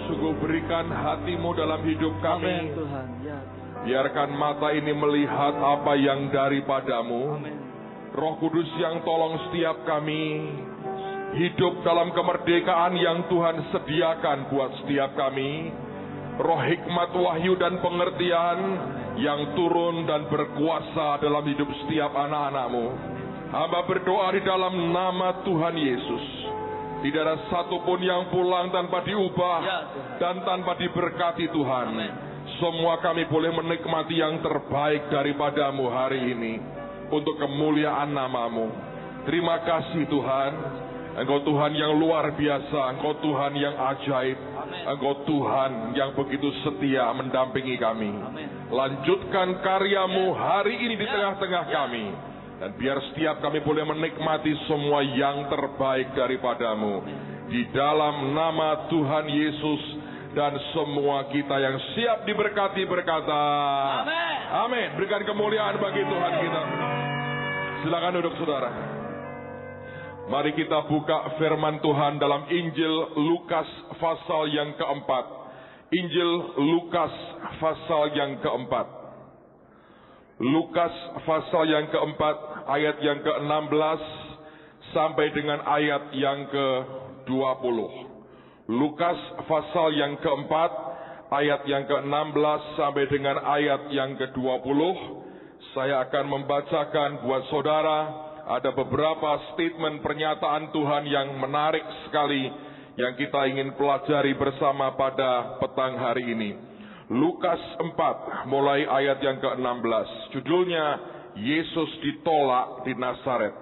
sungguh berikan hati-Mu dalam hidup kami. Amin Tuhan. Ya. Biarkan mata ini melihat apa yang daripadamu. Amin. Roh Kudus yang tolong setiap kami hidup dalam kemerdekaan yang Tuhan sediakan buat setiap kami. Roh hikmat, wahyu, dan pengertian yang turun dan berkuasa dalam hidup setiap anak-anak-Mu. Hamba berdoa di dalam nama Tuhan Yesus. Tidak ada satupun yang pulang tanpa diubah dan tanpa diberkati Tuhan. Amin. Semua kami boleh menikmati yang terbaik daripadamu hari ini untuk kemuliaan nama-Mu. Terima kasih Tuhan. Engkau Tuhan yang luar biasa, Engkau Tuhan yang ajaib, Engkau Tuhan yang begitu setia mendampingi kami. Amin. Lanjutkan karya-Mu hari ini di tengah-tengah kami. Dan biar setiap kami boleh menikmati semua yang terbaik daripadamu. Di dalam nama Tuhan Yesus, dan semua kita yang siap diberkati berkata, Amin. Amin. Berikan kemuliaan bagi Tuhan kita. Silakan duduk saudara. Mari kita buka firman Tuhan dalam Injil Lukas pasal yang keempat. Injil Lukas pasal yang keempat. Lukas pasal yang keempat ayat yang ke-16 sampai dengan ayat yang ke-20. Lukas pasal yang keempat ayat yang ke-16 sampai dengan ayat yang ke-20. Saya akan membacakan buat saudara. Ada beberapa statement pernyataan Tuhan yang menarik sekali yang kita ingin pelajari bersama pada petang hari ini. Lukas 4 mulai ayat yang ke-16. Judulnya Yesus ditolak di Nazaret.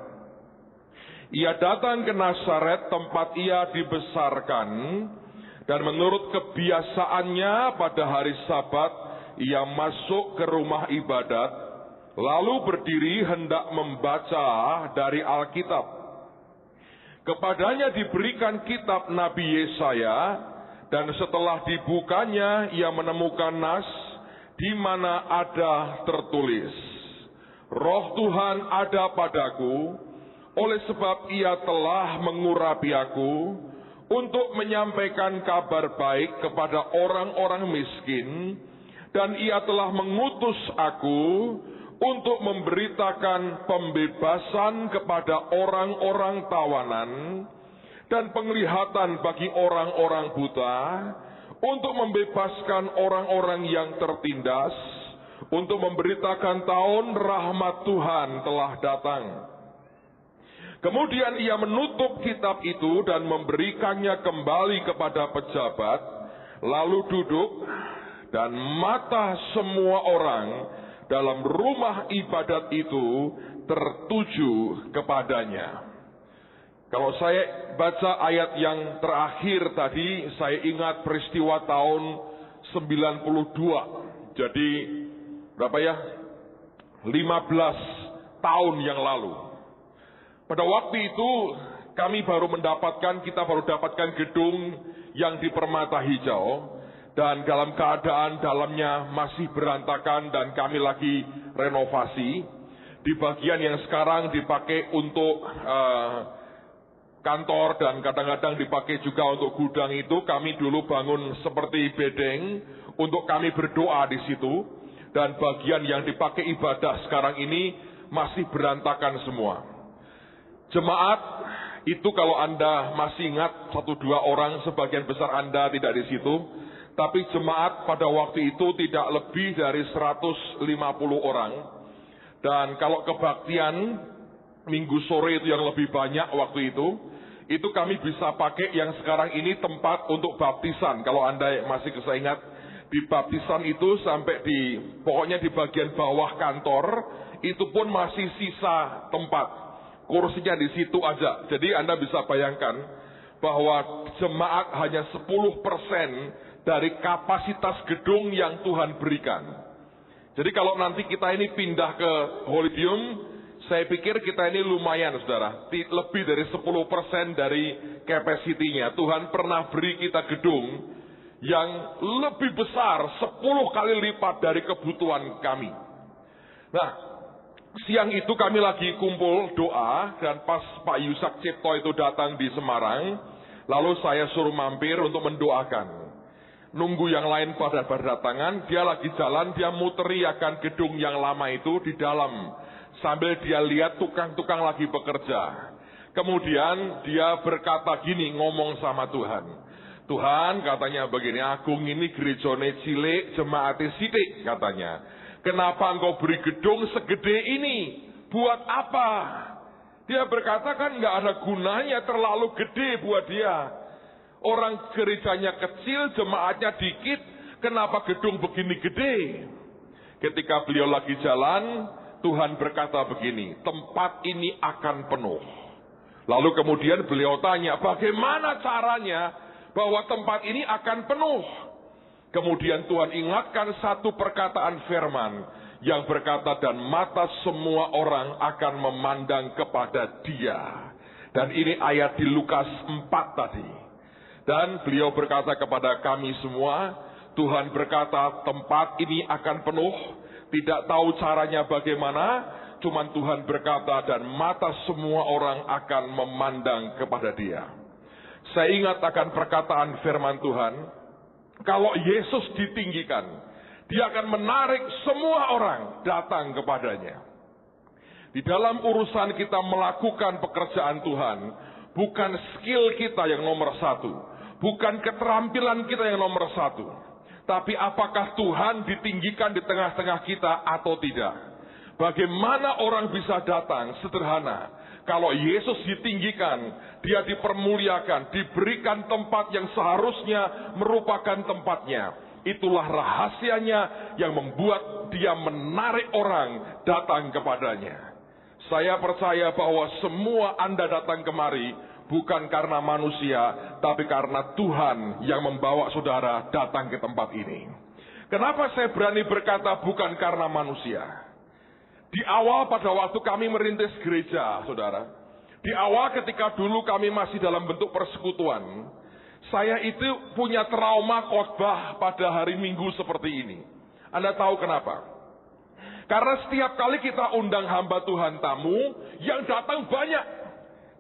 Ia datang ke Nazaret tempat ia dibesarkan, dan menurut kebiasaannya pada hari Sabat ia masuk ke rumah ibadat, lalu berdiri hendak membaca dari Alkitab. Kepadanya diberikan kitab Nabi Yesaya, dan setelah dibukanya ia menemukan nas di mana ada tertulis, Roh Tuhan ada padaku, oleh sebab ia telah mengurapi aku untuk menyampaikan kabar baik kepada orang-orang miskin, dan ia telah mengutus aku untuk memberitakan pembebasan kepada orang-orang tawanan dan penglihatan bagi orang-orang buta, untuk membebaskan orang-orang yang tertindas, untuk memberitakan tahun rahmat Tuhan telah datang. Kemudian ia menutup kitab itu dan memberikannya kembali kepada pejabat, lalu duduk, dan mata semua orang dalam rumah ibadat itu tertuju kepadanya. Kalau saya baca ayat yang terakhir tadi, saya ingat peristiwa tahun 92. Jadi berapa ya? 15 tahun yang lalu. Pada waktu itu kita baru dapatkan gedung yang di Permata Hijau. Dan dalam keadaan dalamnya masih berantakan dan kami lagi renovasi. Di bagian yang sekarang dipakai untuk kantor dan kadang-kadang dipakai juga untuk gudang itu, kami dulu bangun seperti bedeng untuk kami berdoa di situ. Dan bagian yang dipakai ibadah sekarang ini masih berantakan semua. Jemaat itu kalau Anda masih ingat 1-2 orang, sebagian besar Anda tidak di situ. Tapi jemaat pada waktu itu tidak lebih dari 150 orang. Dan kalau kebaktian minggu sore itu yang lebih banyak waktu itu kami bisa pakai yang sekarang ini tempat untuk baptisan. Kalau Anda masih keingat, di baptisan itu sampai pokoknya di bagian bawah kantor, itu pun masih sisa tempat. Kursinya di situ aja. Jadi Anda bisa bayangkan bahwa jemaat hanya 10% dari kapasitas gedung yang Tuhan berikan. Jadi kalau nanti kita ini pindah ke Holidium, saya pikir kita ini lumayan saudara. Lebih dari 10% dari kapasitinya. Tuhan pernah beri kita gedung yang lebih besar, 10 kali lipat dari kebutuhan kami. Nah, siang itu kami lagi kumpul doa, dan pas Pak Yusak Cipto itu datang di Semarang, lalu saya suruh mampir untuk mendoakan. nunggu yang lain pada berdatangan, dia lagi jalan, dia muteri akan gedung yang lama itu di dalam, sambil dia lihat tukang-tukang lagi bekerja. Kemudian dia berkata gini, ngomong sama Tuhan. Tuhan, katanya begini, agung ini gerejone cilik, jemaate sithik, katanya. Kenapa engkau beri gedung segede ini? Buat apa? Dia berkata kan nggak ada gunanya, terlalu gede buat dia. Orang gerejanya kecil, jemaatnya dikit, kenapa gedung begini gede? Ketika beliau lagi jalan, Tuhan berkata begini, tempat ini akan penuh. Lalu kemudian beliau tanya, bagaimana caranya bahwa tempat ini akan penuh? Kemudian Tuhan ingatkan satu perkataan firman yang berkata, dan mata semua orang akan memandang kepada Dia. Dan ini ayat di Lukas 4 tadi. Dan beliau berkata kepada kami semua, Tuhan berkata tempat ini akan penuh, tidak tahu caranya bagaimana, cuman Tuhan berkata dan mata semua orang akan memandang kepada Dia. Saya ingat akan perkataan firman Tuhan, kalau Yesus ditinggikan, Dia akan menarik semua orang datang kepadanya. Di dalam urusan kita melakukan pekerjaan Tuhan, bukan skill kita yang nomor satu, bukan keterampilan kita yang nomor satu, tapi apakah Tuhan ditinggikan di tengah-tengah kita atau tidak. Bagaimana orang bisa datang? Sederhana. Kalau Yesus ditinggikan, Dia dipermuliakan, diberikan tempat yang seharusnya merupakan tempatnya. Itulah rahasianya yang membuat Dia menarik orang datang kepadanya. Saya percaya bahwa semua Anda datang kemari bukan karena manusia, tapi karena Tuhan yang membawa saudara datang ke tempat ini. Kenapa saya berani berkata bukan karena manusia? Di awal pada waktu kami merintis gereja, saudara, di awal ketika dulu kami masih dalam bentuk persekutuan, saya itu punya trauma khotbah pada hari Minggu seperti ini. Anda tahu kenapa? Karena setiap kali kita undang hamba Tuhan tamu, yang datang banyak.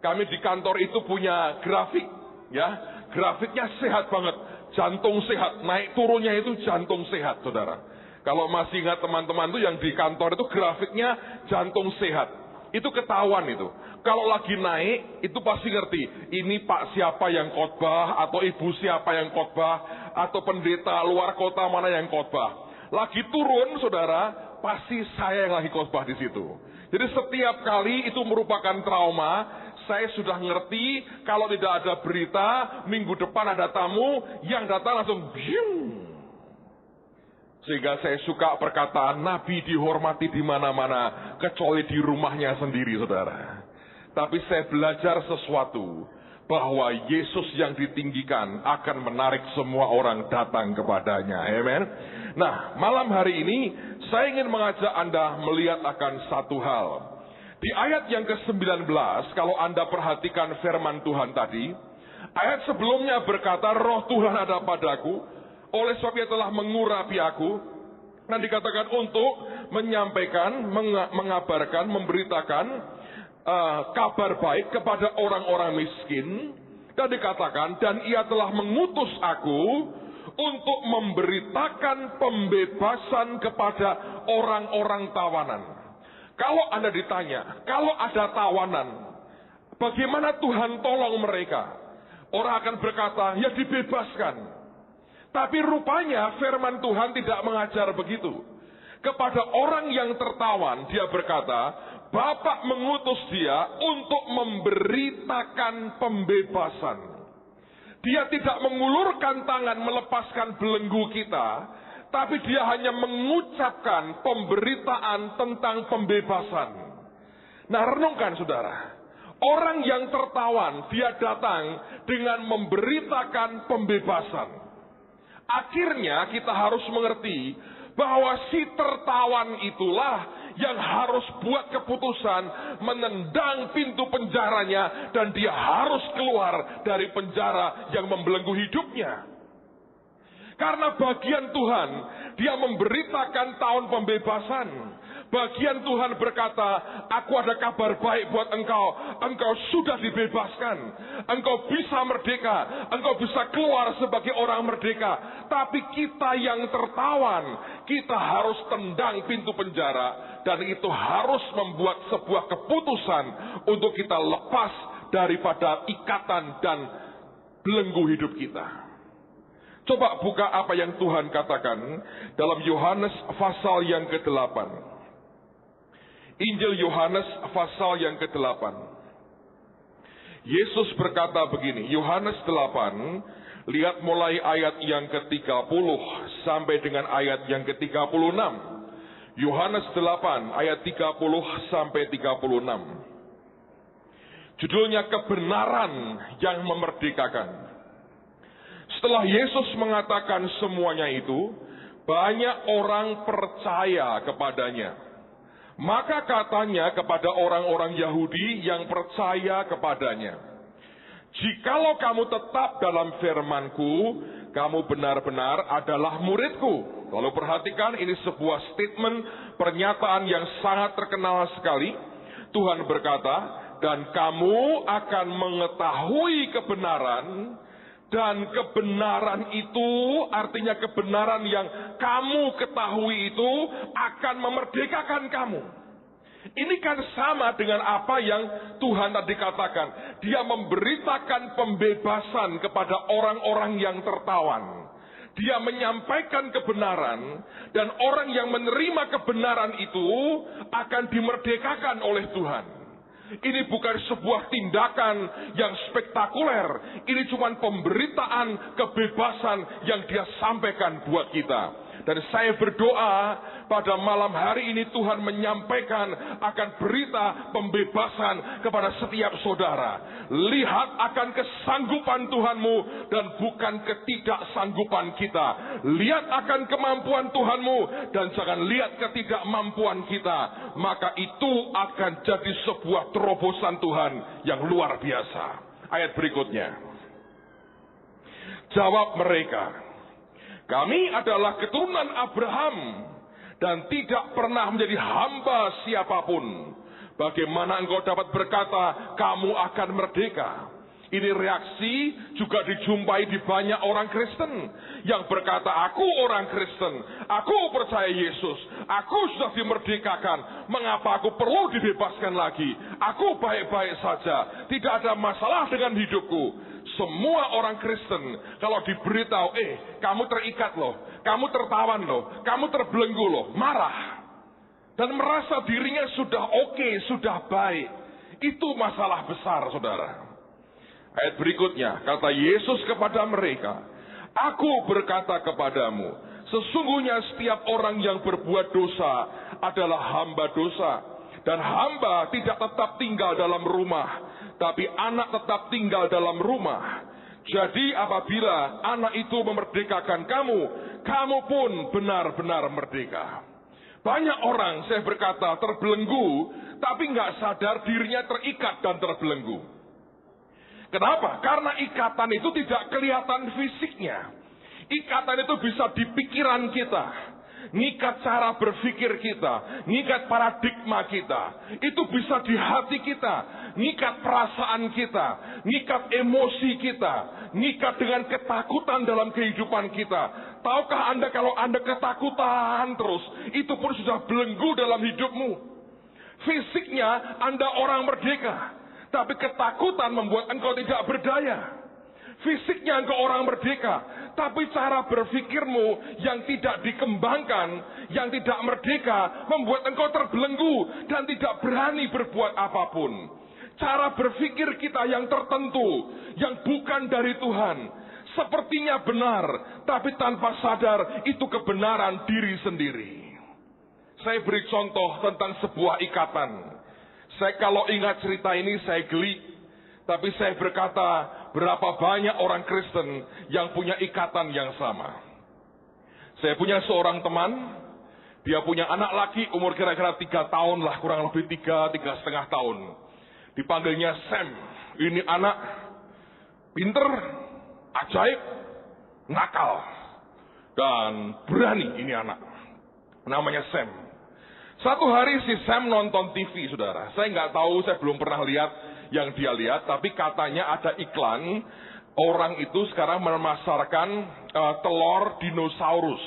Kami di kantor itu punya grafik, ya, grafiknya sehat banget, jantung sehat, naik turunnya itu jantung sehat, saudara. Kalau masih ingat teman-teman tuh yang di kantor itu grafiknya jantung sehat. Itu ketahuan itu. Kalau lagi naik, itu pasti ngerti. Ini Pak siapa yang khotbah, atau Ibu siapa yang khotbah, atau pendeta luar kota mana yang khotbah. Lagi turun, saudara, pasti saya yang lagi khotbah di situ. Jadi setiap kali itu merupakan trauma. Saya sudah ngerti, kalau tidak ada berita, minggu depan ada tamu, yang datang langsung biung. Sehingga saya suka perkataan Nabi dihormati di mana-mana, kecuali di rumahnya sendiri, saudara. Tapi saya belajar sesuatu, bahwa Yesus yang ditinggikan akan menarik semua orang datang kepadanya. Amen. Nah, malam hari ini, saya ingin mengajak Anda melihat akan satu hal. Di ayat yang ke-19, kalau Anda perhatikan firman Tuhan tadi, ayat sebelumnya berkata, Roh Tuhan ada padaku, oleh sebab Ia telah mengurapi aku, dan dikatakan untuk menyampaikan, mengabarkan, memberitakan kabar baik kepada orang-orang miskin, dan dikatakan, dan Ia telah mengutus aku untuk memberitakan pembebasan kepada orang-orang tawanan. Kalau Anda ditanya, kalau ada tawanan, bagaimana Tuhan tolong mereka? Orang akan berkata, ya dibebaskan. Tapi rupanya firman Tuhan tidak mengajar begitu. Kepada orang yang tertawan, Dia berkata, Bapa mengutus Dia untuk memberitakan pembebasan. Dia tidak mengulurkan tangan melepaskan belenggu kita, tapi Dia hanya mengucapkan pemberitaan tentang pembebasan. Nah, renungkan saudara. Orang yang tertawan, dia datang dengan memberitakan pembebasan. Akhirnya kita harus mengerti bahwa si tertawan itulah yang harus buat keputusan menendang pintu penjaranya, dan dia harus keluar dari penjara yang membelenggu hidupnya. Karena bagian Tuhan, Dia memberitakan tahun pembebasan. Bagian Tuhan berkata, aku ada kabar baik buat engkau. Engkau sudah dibebaskan. Engkau bisa merdeka. Engkau bisa keluar sebagai orang merdeka. tapi kita yang tertawan. Kita harus tendang pintu penjara, dan itu harus membuat sebuah keputusan untuk kita lepas daripada ikatan dan belenggu hidup kita. Coba buka apa yang Tuhan katakan dalam Yohanes pasal yang ke-8. Injil Yohanes pasal yang ke-8. Yesus berkata begini, Yohanes 8, lihat mulai ayat yang ke-30 sampai dengan ayat yang ke-36. Yohanes 8 ayat 30 sampai 36. Judulnya kebenaran yang memerdekakan. Setelah Yesus mengatakan semuanya itu, banyak orang percaya kepadanya. Maka katanya kepada orang-orang Yahudi yang percaya kepadanya, jikalau kamu tetap dalam firman-Ku, kamu benar-benar adalah murid-Ku. Lalu perhatikan, ini sebuah statement, pernyataan yang sangat terkenal sekali. Tuhan berkata, dan kamu akan mengetahui kebenaran, dan kebenaran itu artinya kebenaran yang kamu ketahui itu akan memerdekakan kamu. Ini kan sama dengan apa yang Tuhan tadi katakan. Dia memberitakan pembebasan kepada orang-orang yang tertawan. Dia menyampaikan kebenaran, dan orang yang menerima kebenaran itu akan dimerdekakan oleh Tuhan. Ini bukan sebuah tindakan yang spektakuler. Ini cuma pemberitaan kebebasan yang dia sampaikan buat kita. Dan saya berdoa pada malam hari ini Tuhan menyampaikan akan berita pembebasan kepada setiap saudara. Lihat akan kesanggupan Tuhanmu dan bukan ketidaksanggupan kita. Lihat akan kemampuan Tuhanmu dan jangan lihat ketidakmampuan kita. Maka itu akan jadi sebuah terobosan Tuhan yang luar biasa. Ayat berikutnya. Jawab mereka, kami adalah keturunan Abraham dan tidak pernah menjadi hamba siapapun. Bagaimana engkau dapat berkata kamu akan merdeka? Ini reaksi juga dijumpai di banyak orang Kristen yang berkata, aku orang Kristen, aku percaya Yesus, aku sudah dimerdekakan, mengapa aku perlu dibebaskan lagi? Aku baik-baik saja, tidak ada masalah dengan hidupku. Semua orang Kristen kalau diberitahu, kamu terikat loh, kamu tertawan loh, kamu terbelenggu loh, marah. Dan merasa dirinya sudah oke, sudah baik. Itu masalah besar, saudara. Ayat berikutnya, kata Yesus kepada mereka, aku berkata kepadamu, sesungguhnya setiap orang yang berbuat dosa adalah hamba dosa. Dan hamba tidak tetap tinggal dalam rumah, tapi anak tetap tinggal dalam rumah. Jadi apabila anak itu memerdekakan kamu, kamu pun benar-benar merdeka. Banyak orang, saya berkata, terbelenggu, tapi nggak sadar dirinya terikat dan terbelenggu. Kenapa? Karena ikatan itu tidak kelihatan fisiknya. Ikatan itu bisa di pikiran kita. Ngikat cara berpikir kita. Ngikat paradigma kita. Itu bisa di hati kita. Ngikat perasaan kita. Ngikat emosi kita. Ngikat dengan ketakutan dalam kehidupan kita. Tahukah Anda kalau Anda ketakutan terus, itu pun sudah belenggu dalam hidupmu. Fisiknya Anda orang merdeka, tapi ketakutan membuat engkau tidak berdaya. Fisiknya engkau orang merdeka, tapi cara berpikirmu yang tidak dikembangkan, yang tidak merdeka, membuat engkau terbelenggu dan tidak berani berbuat apapun. Cara berpikir kita yang tertentu, yang bukan dari Tuhan, sepertinya benar, tapi tanpa sadar itu kebenaran diri sendiri. Saya beri contoh tentang sebuah ikatan. Saya kalau ingat cerita ini saya geli. Tapi saya berkata, berapa banyak orang Kristen yang punya ikatan yang sama. Saya punya seorang teman, dia punya anak laki umur kira-kira 3 tahun lah, kurang lebih 3,5 tahun. Dipanggilnya Sam. Ini anak pinter, ajaib, nakal, dan berani ini anak. Namanya Sam. Satu hari si Sam nonton TV, saudara. Saya nggak tahu, saya belum pernah lihat yang dia lihat, tapi katanya ada iklan Orang itu sekarang memasarkan telur dinosaurus.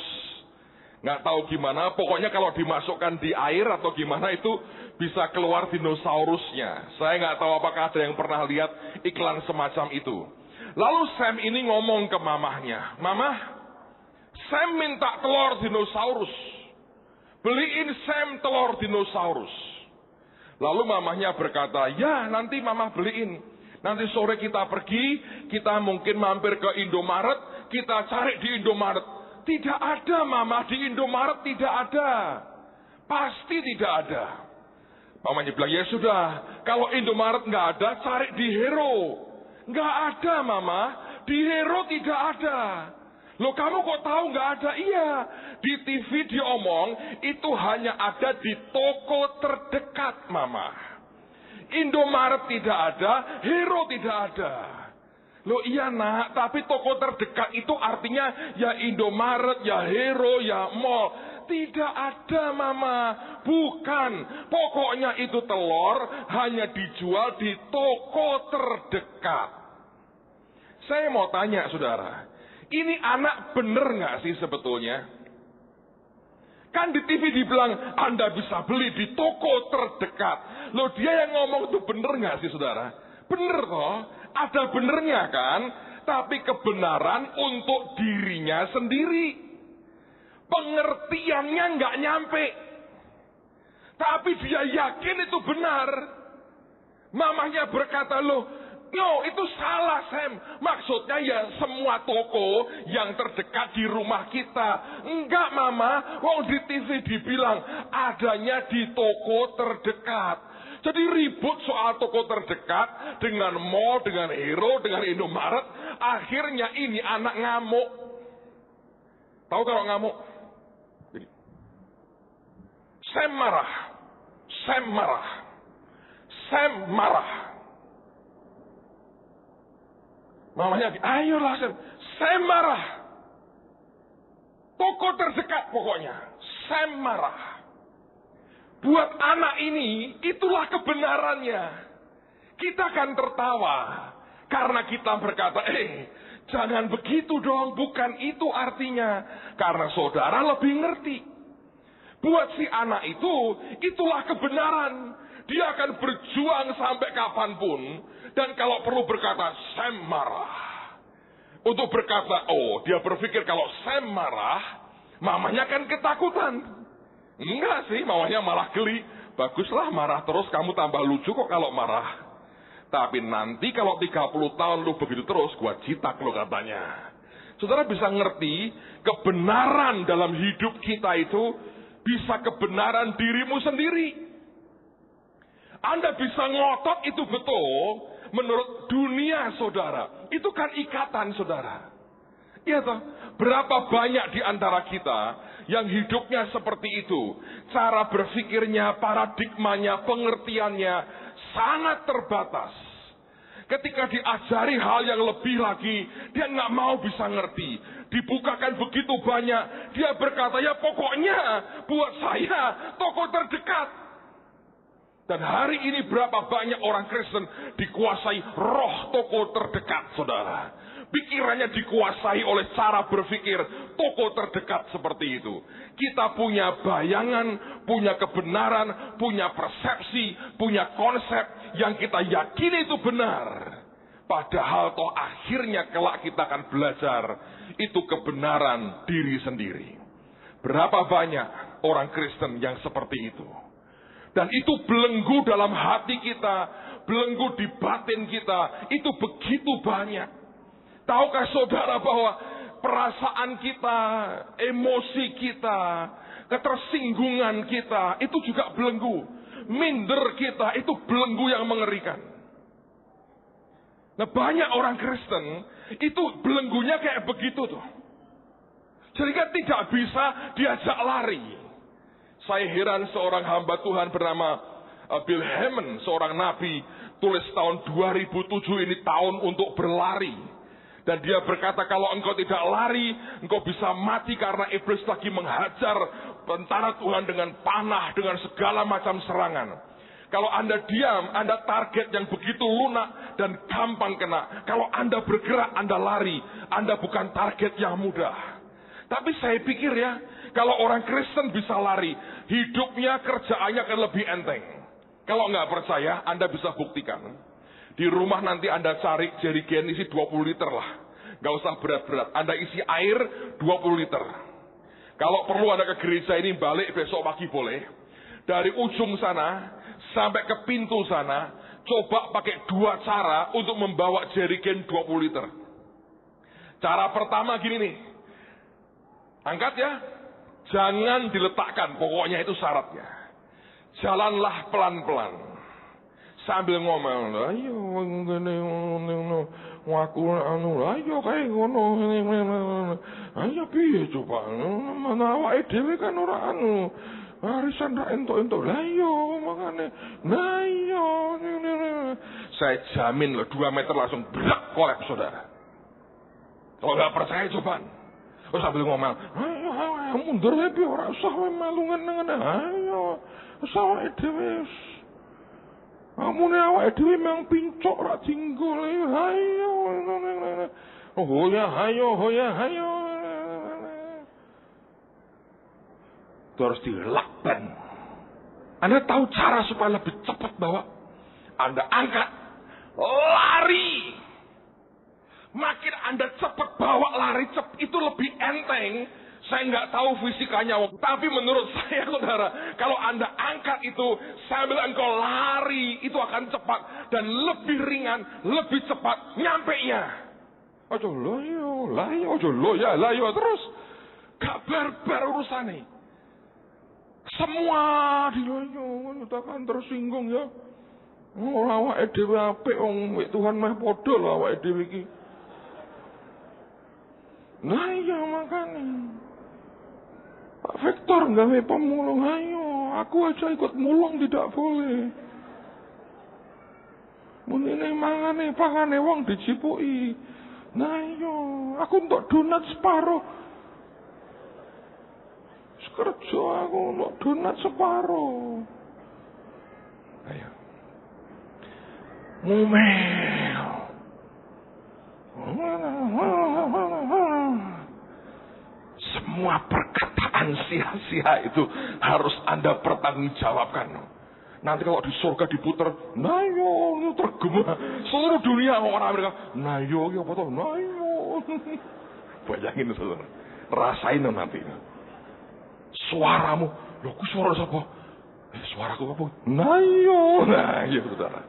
Nggak tahu gimana, pokoknya kalau dimasukkan di air atau gimana itu bisa keluar dinosaurusnya. Saya nggak tahu apakah ada yang pernah lihat iklan semacam itu. Lalu Sam ini ngomong ke mamahnya, "Mamah, Sam minta telur dinosaurus. Beliin Sam telur dinosaurus." Lalu mamahnya berkata, "Ya, nanti mamah beliin. Nanti sore kita pergi, kita mungkin mampir ke Indomaret, kita cari di Indomaret." "Tidak ada, Mama, di Indomaret tidak ada. Pasti tidak ada." Mamanya bilang, "Ya sudah, kalau Indomaret nggak ada, cari di Hero." "Nggak ada, Mama, di Hero tidak ada." "Loh, kamu kok tahu nggak ada?" "Iya, di TV diomong itu hanya ada di toko terdekat, Mama. Indomaret tidak ada, Hero tidak ada." "Loh iya nak, tapi toko terdekat itu artinya ya Indomaret, ya Hero, ya mall." "Tidak ada, Mama. Bukan. Pokoknya itu telur hanya dijual di toko terdekat." Saya mau tanya saudara, ini anak bener nggak sih sebetulnya? Kan di TV dibilang Anda bisa beli di toko terdekat. Loh, dia yang ngomong itu bener nggak sih saudara? Bener kok, ada benernya kan? Tapi kebenaran untuk dirinya sendiri. Pengertiannya nggak nyampe. Tapi dia yakin itu benar. Mamanya berkata, "Loh, no, itu salah, Sam. Maksudnya ya semua toko yang terdekat di rumah kita." "Enggak, Mama. Wong di TV dibilang adanya di toko terdekat." Jadi ribut soal toko terdekat dengan mall, dengan Hero, dengan Indomaret. Akhirnya ini anak ngamuk. Tahu kalau ngamuk? Sam marah. Sam marah. Sam marah. Mamanya, "Ayolah Sam." Sam marah. Toko terdekat pokoknya. Sam marah. Buat anak ini, itulah kebenarannya. Kita kan tertawa. Karena kita berkata, jangan begitu dong, bukan itu artinya. Karena saudara lebih ngerti. Buat si anak itu, itulah kebenaran. Dia akan berjuang sampai kapanpun. Dan kalau perlu berkata, Sam marah. Untuk berkata, dia berpikir kalau Sam marah, mamanya kan ketakutan. Enggak sih, mamanya malah geli. Baguslah marah terus, kamu tambah lucu kok kalau marah. Tapi nanti kalau 30 tahun lu begitu terus, gua jitak lo katanya. Saudara bisa ngerti, kebenaran dalam hidup kita itu bisa kebenaran dirimu sendiri. Anda bisa ngotot itu betul menurut dunia saudara. Itu kan ikatan saudara. Iya toh, berapa banyak di antara kita yang hidupnya seperti itu. Cara berpikirnya, paradigmanya, pengertiannya sangat terbatas. Ketika diajari hal yang lebih lagi, dia nggak mau bisa ngerti. Dibukakan begitu banyak, dia berkata, ya pokoknya buat saya toko terdekat. Dan hari ini berapa banyak orang Kristen dikuasai roh toko terdekat, saudara. Pikirannya dikuasai oleh cara berpikir toko terdekat seperti itu. Kita punya bayangan, punya kebenaran, punya persepsi, punya konsep yang kita yakini itu benar. Padahal toh akhirnya kelak kita akan belajar itu kebenaran diri sendiri. Berapa banyak orang Kristen yang seperti itu. Dan itu belenggu dalam hati kita, belenggu di batin kita, itu begitu banyak. Tahukah saudara bahwa perasaan kita, emosi kita, ketersinggungan kita, itu juga belenggu. Minder kita, itu belenggu yang mengerikan. Nah banyak orang Kristen, itu belenggunya kayak begitu tuh. Sehingga tidak bisa diajak lari. Saya heran seorang hamba Tuhan bernama Bill Hamon, seorang nabi, tulis tahun 2007 ini tahun untuk berlari. Dan dia berkata kalau engkau tidak lari, engkau bisa mati karena iblis lagi menghajar tentara Tuhan dengan panah, dengan segala macam serangan. Kalau Anda diam, Anda target yang begitu lunak dan gampang kena. Kalau Anda bergerak, Anda lari. Anda bukan target yang mudah. Tapi saya pikir ya, kalau orang Kristen bisa lari, hidupnya, kerjaannya akan lebih enteng. Kalau nggak percaya, Anda bisa buktikan. Di rumah nanti Anda cari jerigen isi 20 liter lah. Nggak usah berat-berat. Anda isi air 20 liter. Kalau perlu Anda ke gereja ini balik besok pagi boleh. Dari ujung sana sampai ke pintu sana, coba pakai 2 cara untuk membawa jerigen 20 liter. Cara pertama gini nih. Angkat ya. Jangan diletakkan, pokoknya itu syaratnya. Jalanlah pelan-pelan. Sambil ngomong, ayo ngene ngaku anu, ayo kae ngono. Ayo piye coba? Mana awake dhewe kan ora anu. Warisan ra entuk-entuk. Lah iya makane. Nah iya. Saya jamin loh 2 meter langsung brak kolap saudara. Kalau nggak percaya coba. Terus sambil ngomong, ayo mundur wae ora usah melu ngene-ngene. Ayo, usah awake dhewe. Amune awake dhewe memang pincuk ra jinggol. Ayo. Oh ya, ayo. Terus dilakban. Anda tahu cara supaya lebih cepat bawa? Anda angkat, lari. Makin Anda cepat bawa lari cepat itu lebih enteng. Saya nggak tahu fisikanya, tapi menurut saya saudara, kalau Anda angkat itu sambil engkau lari, itu akan cepat dan lebih ringan, lebih cepat nyampe-nya. Ojo loyo terus. Gak barbar urusannya. Semua diloyo, kan tersinggung ya. Ora awake dhewe apik wong Tuhan meh padha lho awake dhewe iki. Nah iya makanya Pak Victor gawe pemulung, ayo aku aja ikut mulung tidak boleh. Munine mangane pangane wong dicipuki. Nah iya aku untuk donat separuh. Kerja aku untuk donat separuh. Ayo ngomel. Semua perkataan sia-sia itu harus Anda pertanggungjawabkan. Nanti kalau di surga diputer, nayo, tergema seluruh dunia orang Amerika. Nayo, ya apa tuh? Nayo. Bayangin saudara, rasain nanti. Suaramu, loh, aku suara siapa? Suaraku apa? Nayo, saudara.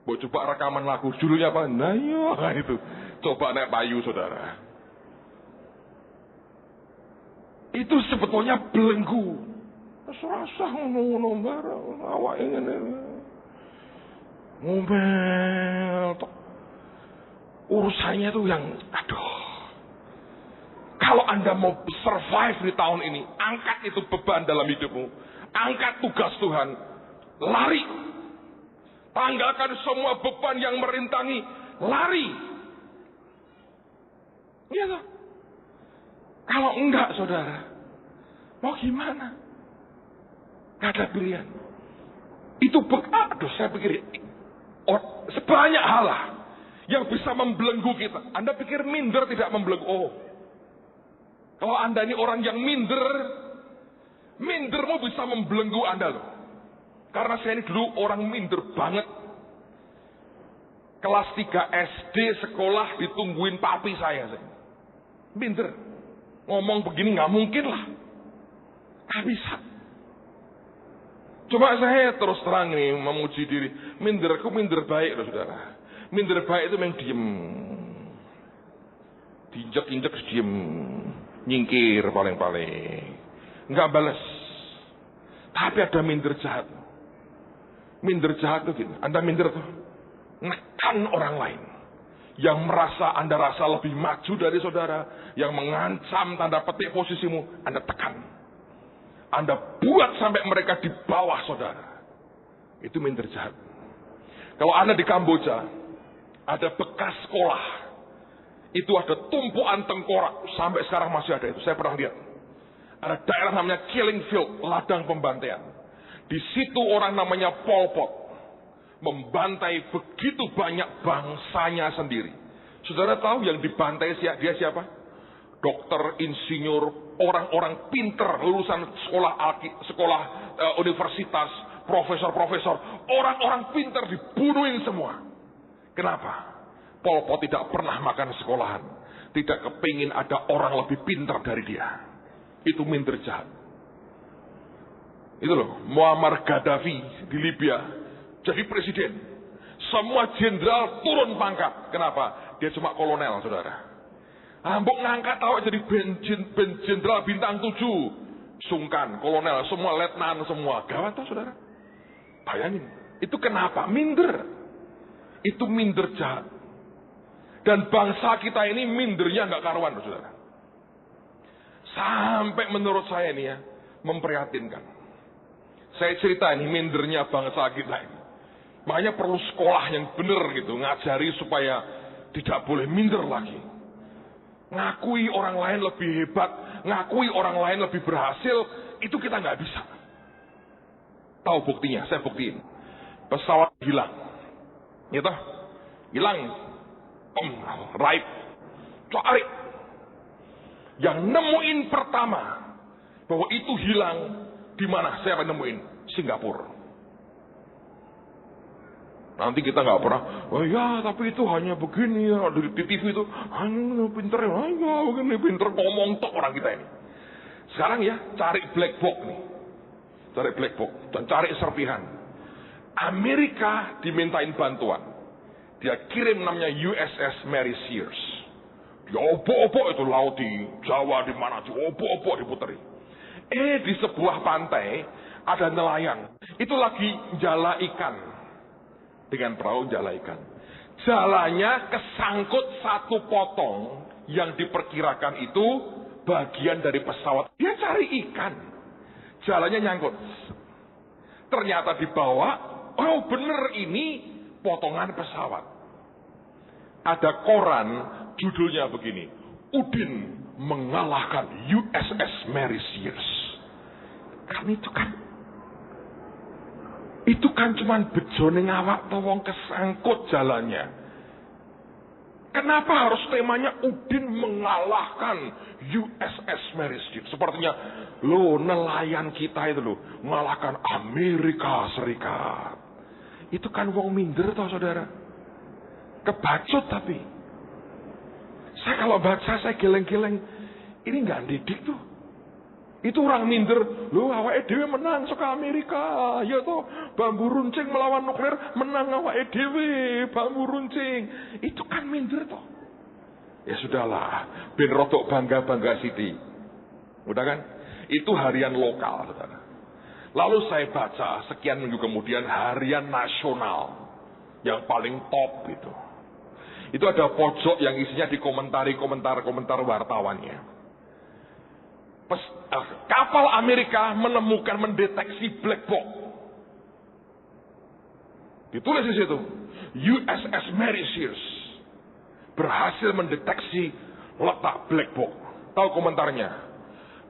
Mau coba rekaman lagu, judulnya apa? Nayo, itu. Coba naik payu, saudara. Itu sebetulnya belenggu. Serasa ngono-ngono bareng, awake ngene. Ngomel. Urusannya tuh yang, aduh. Kalau Anda mau survive di tahun ini, angkat itu beban dalam hidupmu. Angkat tugas Tuhan. Lari. Tanggalkan semua beban yang merintangi. Lari. Iya toh? Kalau enggak, saudara, mau gimana? Gak ada pilihan. Itu aduh, saya pikir sebanyak hal lah yang bisa membelenggu kita. Anda pikir minder tidak membelenggu? Oh, kalau Anda ini orang yang mindermu bisa membelenggu Anda loh. Karena saya ini dulu orang minder banget. Kelas 3 SD sekolah ditungguin papi saya. Minder. Ngomong begini nggak mungkin lah. Nggak bisa. Cuma saya terus terang nih memuji diri. Minderku minder baik loh saudara. Minder baik itu memang diem. Diinjek-injek diem. Nyingkir paling-paling. Nggak balas. Tapi ada minder jahat. Minder jahat tuh gini. Anda minder tuh. Nekan orang lain. Yang merasa Anda rasa lebih maju dari saudara. Yang mengancam tanda petik posisimu. Anda tekan. Anda buat sampai mereka di bawah saudara. Itu minder jahat. Kalau Anda di Kamboja. Ada bekas sekolah. Itu ada tumpuan tengkorak. Sampai sekarang masih ada itu. Saya pernah lihat. Ada daerah namanya Killing Field. Ladang pembantaian. Di situ orang namanya Pol Pot membantai begitu banyak bangsanya sendiri. Saudara tahu yang dibantai dia siapa? Dokter, insinyur, orang-orang pinter, lulusan sekolah universitas, profesor-profesor, orang-orang pinter dibunuhin semua. Kenapa? Pol Pot tidak pernah makan sekolahan, tidak kepingin ada orang lebih pintar dari dia. Itu minder jahat. Itu loh, Muammar Gaddafi di Libya jadi presiden. Semua jenderal turun pangkat. Kenapa? Dia cuma kolonel, saudara. Ambok ngangkat awak jadi jenderal bintang 7. Sungkan, kolonel, semua letnan, semua. Gawat toh, saudara. Bayangin. Itu kenapa? Minder. Itu minder jahat. Dan bangsa kita ini mindernya nggak karuan, saudara. Sampai menurut saya ini ya, memprihatinkan. Saya cerita ini mindernya bangsa kita ini. Makanya perlu sekolah yang benar gitu, ngajari supaya tidak boleh minder lagi. Ngakui orang lain lebih hebat, ngakui orang lain lebih berhasil, itu kita nggak bisa. Tahu buktinya? Saya buktiin. Pesawat hilang, gitu, hilang, right, cari. Yang nemuin pertama bahwa itu hilang di mana? Saya akan nemuin Singapura. Nanti kita nggak pernah, oh ya tapi itu hanya begini ya, di TV itu hanya pinter ya, begini pinter ngomong tok orang kita ini. Sekarang ya cari black box nih, cari black box dan cari serpihan. Amerika dimintain bantuan, dia kirim namanya USS Mary Sears. Diopo-opo itu laut di Jawa di mana, diopo-opo diputeri. Di sebuah pantai ada nelayan, itu lagi jala ikan. Dengan perahu jala ikan. Jalannya kesangkut satu potong yang diperkirakan itu bagian dari pesawat. Dia cari ikan. Jalannya nyangkut. Ternyata dibawa, oh bener ini potongan pesawat. Ada koran judulnya begini. Udin mengalahkan USS Mary Sears. Kan itu kan cuman bejone ngawak tawong kesangkut jalannya. Kenapa harus temanya Udin mengalahkan USS Mary Sears? Sepertinya nelayan kita itu mengalahkan Amerika Serikat. Itu kan wong minder toh saudara. Kebacut tapi. Saya kalau baca saya geleng-geleng. Ini nggak didik tuh. Itu orang minder, awake dhewe menang saka Amerika, ya toh, bambu runcing melawan nuklir menang awake dhewe, bambu runcing. Itu kan minder toh. Ya sudahlah, ben rodok bangga-bangga sithik. Udah kan? Itu harian lokal, saudara. Lalu saya baca sekian minggu kemudian harian nasional yang paling top gitu. Itu ada pojok yang isinya dikomentari komentar wartawannya. Kapal Amerika mendeteksi black box. Ditulis di situ, USS Mary Sears berhasil mendeteksi letak black box. Tahu komentarnya?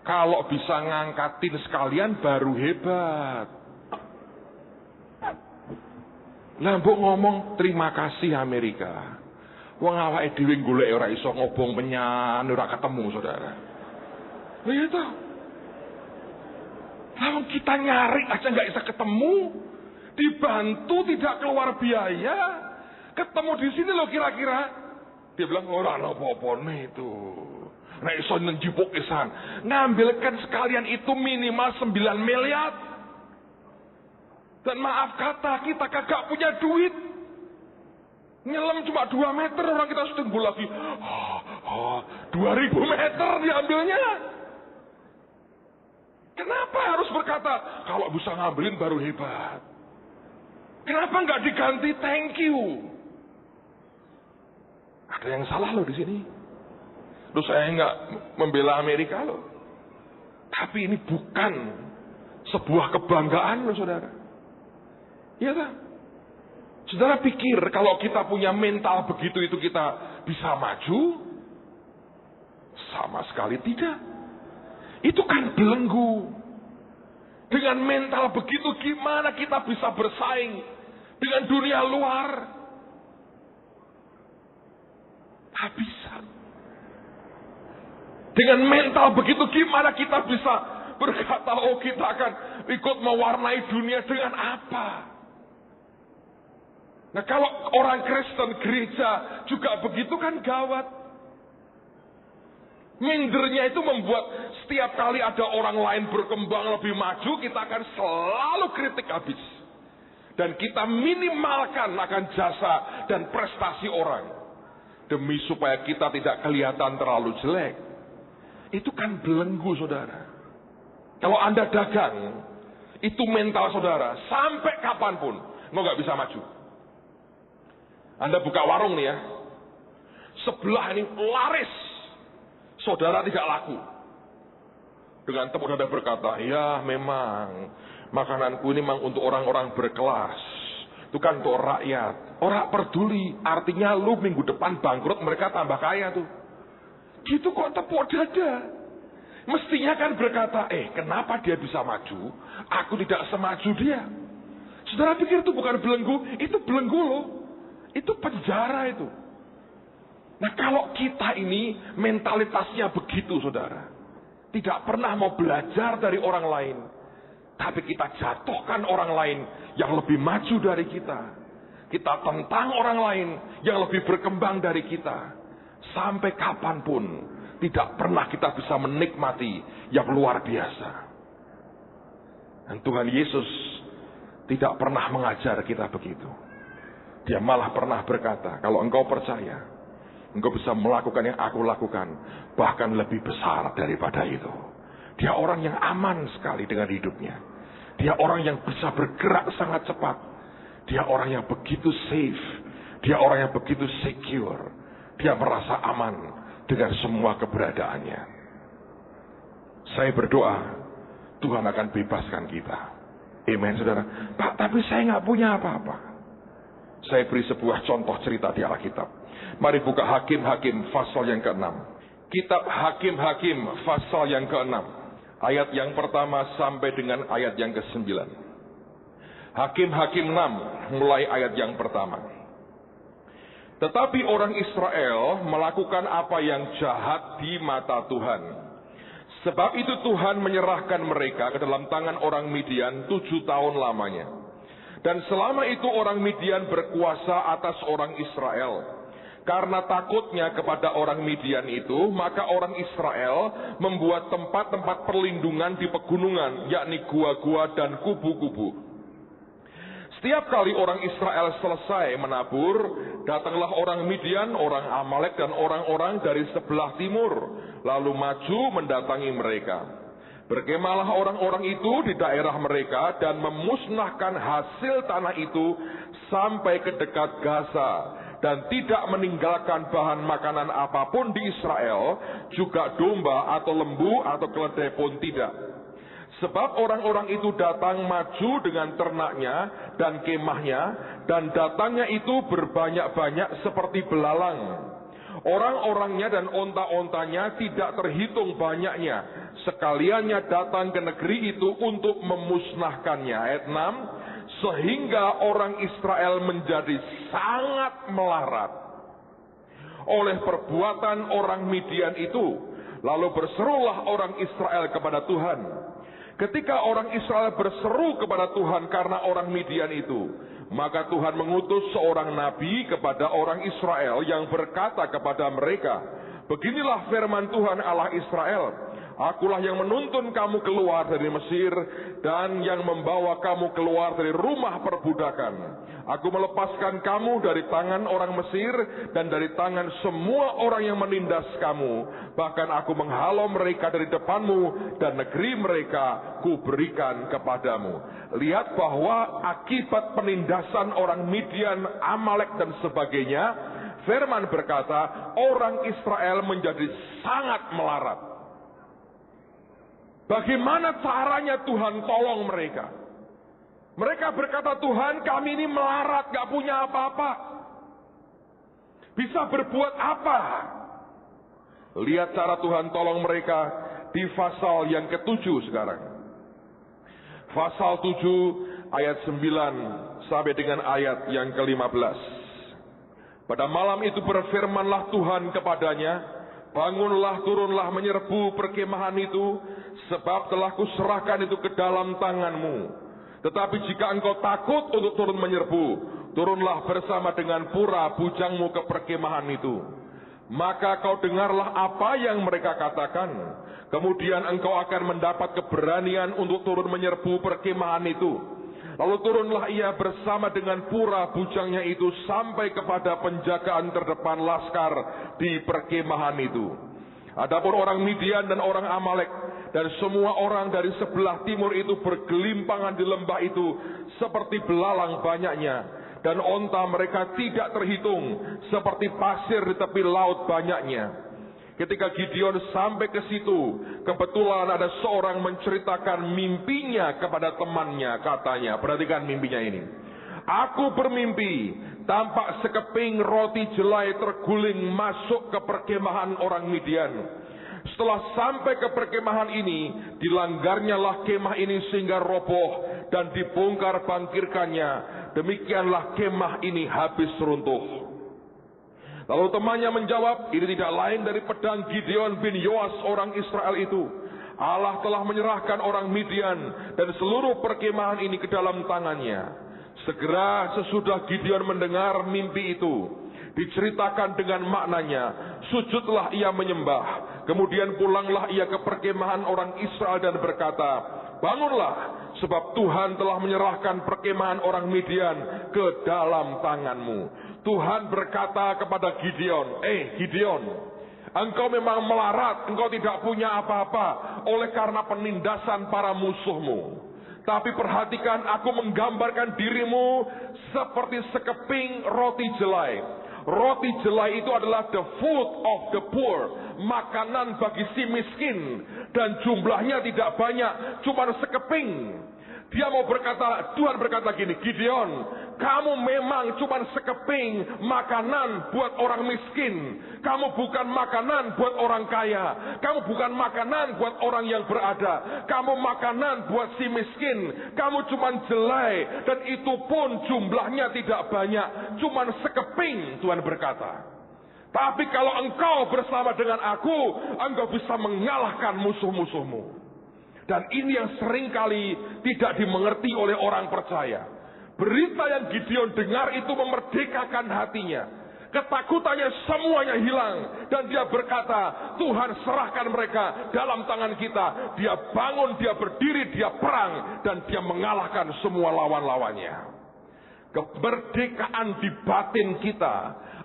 Kalau bisa ngangkatin sekalian baru hebat. Lah mbok ngomong terima kasih Amerika. Wong awake dhewe golek ora iso ngobong penyan, ora ketemu saudara. Itu. Lalu kita nyari aja nggak bisa ketemu, dibantu tidak keluar biaya, ketemu di sini loh kira-kira. Dia bilang orang apa-apa nih itu. Nah iso njupuk isan, ngambilkan sekalian itu minimal 9 miliar. Dan maaf kata kita kagak punya duit. Nyelam cuma 2 meter orang kita sudah tunggu lagi. 2000 meter diambilnya. Kenapa harus berkata, kalau bisa ngambilin baru hebat? Kenapa nggak diganti thank you? Ada yang salah loh di sini. Loh saya nggak membela Amerika loh. Tapi ini bukan sebuah kebanggaan loh saudara. Iya kan? Saudara pikir kalau kita punya mental begitu itu kita bisa maju? Sama sekali tidak. Itu kan belenggu. Dengan mental begitu gimana kita bisa bersaing dengan dunia luar? Tak bisa. Dengan mental begitu gimana kita bisa berkata, oh kita akan ikut mewarnai dunia dengan apa? Nah kalau orang Kristen gereja juga begitu kan gawat. Mindernya itu membuat setiap kali ada orang lain berkembang lebih maju, kita akan selalu kritik habis. Dan kita minimalkan akan jasa dan prestasi orang. Demi supaya kita tidak kelihatan terlalu jelek. Itu kan belenggu saudara. Kalau Anda dagang, itu mental saudara. Sampai kapanpun, nggak bisa maju. Anda buka warung nih ya. Sebelah ini laris. Saudara tidak laku. Dengan tepuk dada berkata, ya memang makananku ini memang untuk orang-orang berkelas. Itu kan untuk rakyat. Orang peduli. Artinya lu minggu depan bangkrut, mereka tambah kaya tuh. Gitu kok tepuk dada. Mestinya kan berkata, kenapa dia bisa maju? Aku tidak semaju dia. Saudara pikir itu bukan belenggu? Itu belenggu loh. Itu penjara itu. Nah kalau kita ini mentalitasnya begitu saudara. Tidak pernah mau belajar dari orang lain. Tapi kita jatuhkan orang lain yang lebih maju dari kita. Kita tentang orang lain yang lebih berkembang dari kita. Sampai kapanpun tidak pernah kita bisa menikmati yang luar biasa. Dan Tuhan Yesus tidak pernah mengajar kita begitu. Dia malah pernah berkata, kalau engkau percaya, engkau bisa melakukan yang aku lakukan, bahkan lebih besar daripada itu. Dia orang yang aman sekali dengan hidupnya. Dia orang yang bisa bergerak sangat cepat. Dia orang yang begitu safe. Dia orang yang begitu secure. Dia merasa aman dengan semua keberadaannya. Saya berdoa, Tuhan akan bebaskan kita. Amen, saudara. Pak, tapi saya nggak punya apa-apa. Saya beri sebuah contoh cerita di Alkitab. Mari buka Hakim-Hakim pasal yang ke-6. Kitab Hakim-Hakim pasal yang ke-6. Ayat yang pertama sampai dengan ayat yang ke-9. Hakim-Hakim 6 mulai ayat yang pertama. Tetapi orang Israel melakukan apa yang jahat di mata Tuhan. Sebab itu Tuhan menyerahkan mereka ke dalam tangan orang Midian 7 tahun lamanya. Dan selama itu orang Midian berkuasa atas orang Israel. Karena takutnya kepada orang Midian itu, maka orang Israel membuat tempat-tempat perlindungan di pegunungan, yakni gua-gua dan kubu-kubu. Setiap kali orang Israel selesai menabur, datanglah orang Midian, orang Amalek dan orang-orang dari sebelah timur, lalu maju mendatangi mereka. Berkemahlah orang-orang itu di daerah mereka dan memusnahkan hasil tanah itu sampai ke dekat Gaza. Dan tidak meninggalkan bahan makanan apapun di Israel, juga domba atau lembu atau keledai pun tidak. Sebab orang-orang itu datang maju dengan ternaknya dan kemahnya, dan datangnya itu berbanyak-banyak seperti belalang. Orang-orangnya dan onta-ontanya tidak terhitung banyaknya. Sekaliannya datang ke negeri itu untuk memusnahkannya. Ayat 6. Sehingga orang Israel menjadi sangat melarat oleh perbuatan orang Midian itu. Lalu berserulah orang Israel kepada Tuhan. Ketika orang Israel berseru kepada Tuhan karena orang Midian itu, maka Tuhan mengutus seorang nabi kepada orang Israel yang berkata kepada mereka, beginilah firman Tuhan Allah Israel. Akulah yang menuntun kamu keluar dari Mesir dan yang membawa kamu keluar dari rumah perbudakan. Aku melepaskan kamu dari tangan orang Mesir dan dari tangan semua orang yang menindas kamu. Bahkan aku menghalau mereka dari depanmu dan negeri mereka kuberikan kepadamu. Lihat bahwa akibat penindasan orang Midian, Amalek dan sebagainya, firman berkata, orang Israel menjadi sangat melarat. Bagaimana caranya Tuhan tolong mereka? Mereka berkata, Tuhan kami ini melarat, gak punya apa-apa. Bisa berbuat apa? Lihat cara Tuhan tolong mereka di pasal yang ke-7 sekarang. pasal 7 ayat 9 sampai dengan ayat yang ke-15. Pada malam itu berfirmanlah Tuhan kepadanya, bangunlah, turunlah menyerbu perkemahan itu, sebab telah kuserahkan itu ke dalam tanganmu. Tetapi jika engkau takut untuk turun menyerbu, turunlah bersama dengan pura bujangmu ke perkemahan itu. Maka kau dengarlah apa yang mereka katakan. Kemudian engkau akan mendapat keberanian untuk turun menyerbu perkemahan itu. Lalu turunlah ia bersama dengan pura bujangnya itu sampai kepada penjagaan terdepan laskar di perkemahan itu. Adapun orang Midian dan orang Amalek dan semua orang dari sebelah timur itu bergelimpangan di lembah itu seperti belalang banyaknya, dan onta mereka tidak terhitung, seperti pasir di tepi laut banyaknya. Ketika Gideon sampai ke situ, kebetulan ada seorang menceritakan mimpinya kepada temannya. Katanya, perhatikan mimpinya ini. Aku bermimpi, tampak sekeping roti jelai terguling masuk ke perkemahan orang Midian. Setelah sampai ke perkemahan ini, dilanggarnyalah kemah ini sehingga roboh dan dibongkar bangkirkannya. Demikianlah kemah ini habis runtuh. Lalu temannya menjawab, ini tidak lain dari pedang Gideon bin Yoas orang Israel itu. Allah telah menyerahkan orang Midian dan seluruh perkemahan ini ke dalam tangannya. Segera sesudah Gideon mendengar mimpi itu, diceritakan dengan maknanya, sujudlah ia menyembah. Kemudian pulanglah ia ke perkemahan orang Israel dan berkata, bangunlah, sebab Tuhan telah menyerahkan perkemahan orang Midian ke dalam tanganmu. Tuhan berkata kepada Gideon, Gideon, engkau memang melarat, engkau tidak punya apa-apa oleh karena penindasan para musuhmu. Tapi perhatikan, aku menggambarkan dirimu seperti sekeping roti jelai. Roti jelai itu adalah the food of the poor, makanan bagi si miskin, dan jumlahnya tidak banyak, cuma sekeping. Dia mau berkata, Tuhan berkata gini, Gideon, kamu memang cuma sekeping makanan buat orang miskin. Kamu bukan makanan buat orang kaya. Kamu bukan makanan buat orang yang berada. Kamu makanan buat si miskin. Kamu cuma jelai, dan itu pun jumlahnya tidak banyak, cuma sekeping, Tuhan berkata. Tapi kalau engkau bersama dengan aku, engkau bisa mengalahkan musuh-musuhmu. Dan ini yang seringkali tidak dimengerti oleh orang percaya. Berita yang Gideon dengar itu memerdekakan hatinya. Ketakutannya semuanya hilang. Dan dia berkata, Tuhan serahkan mereka dalam tangan kita. Dia bangun, dia berdiri, dia perang. Dan dia mengalahkan semua lawan-lawannya. Kemerdekaan di batin kita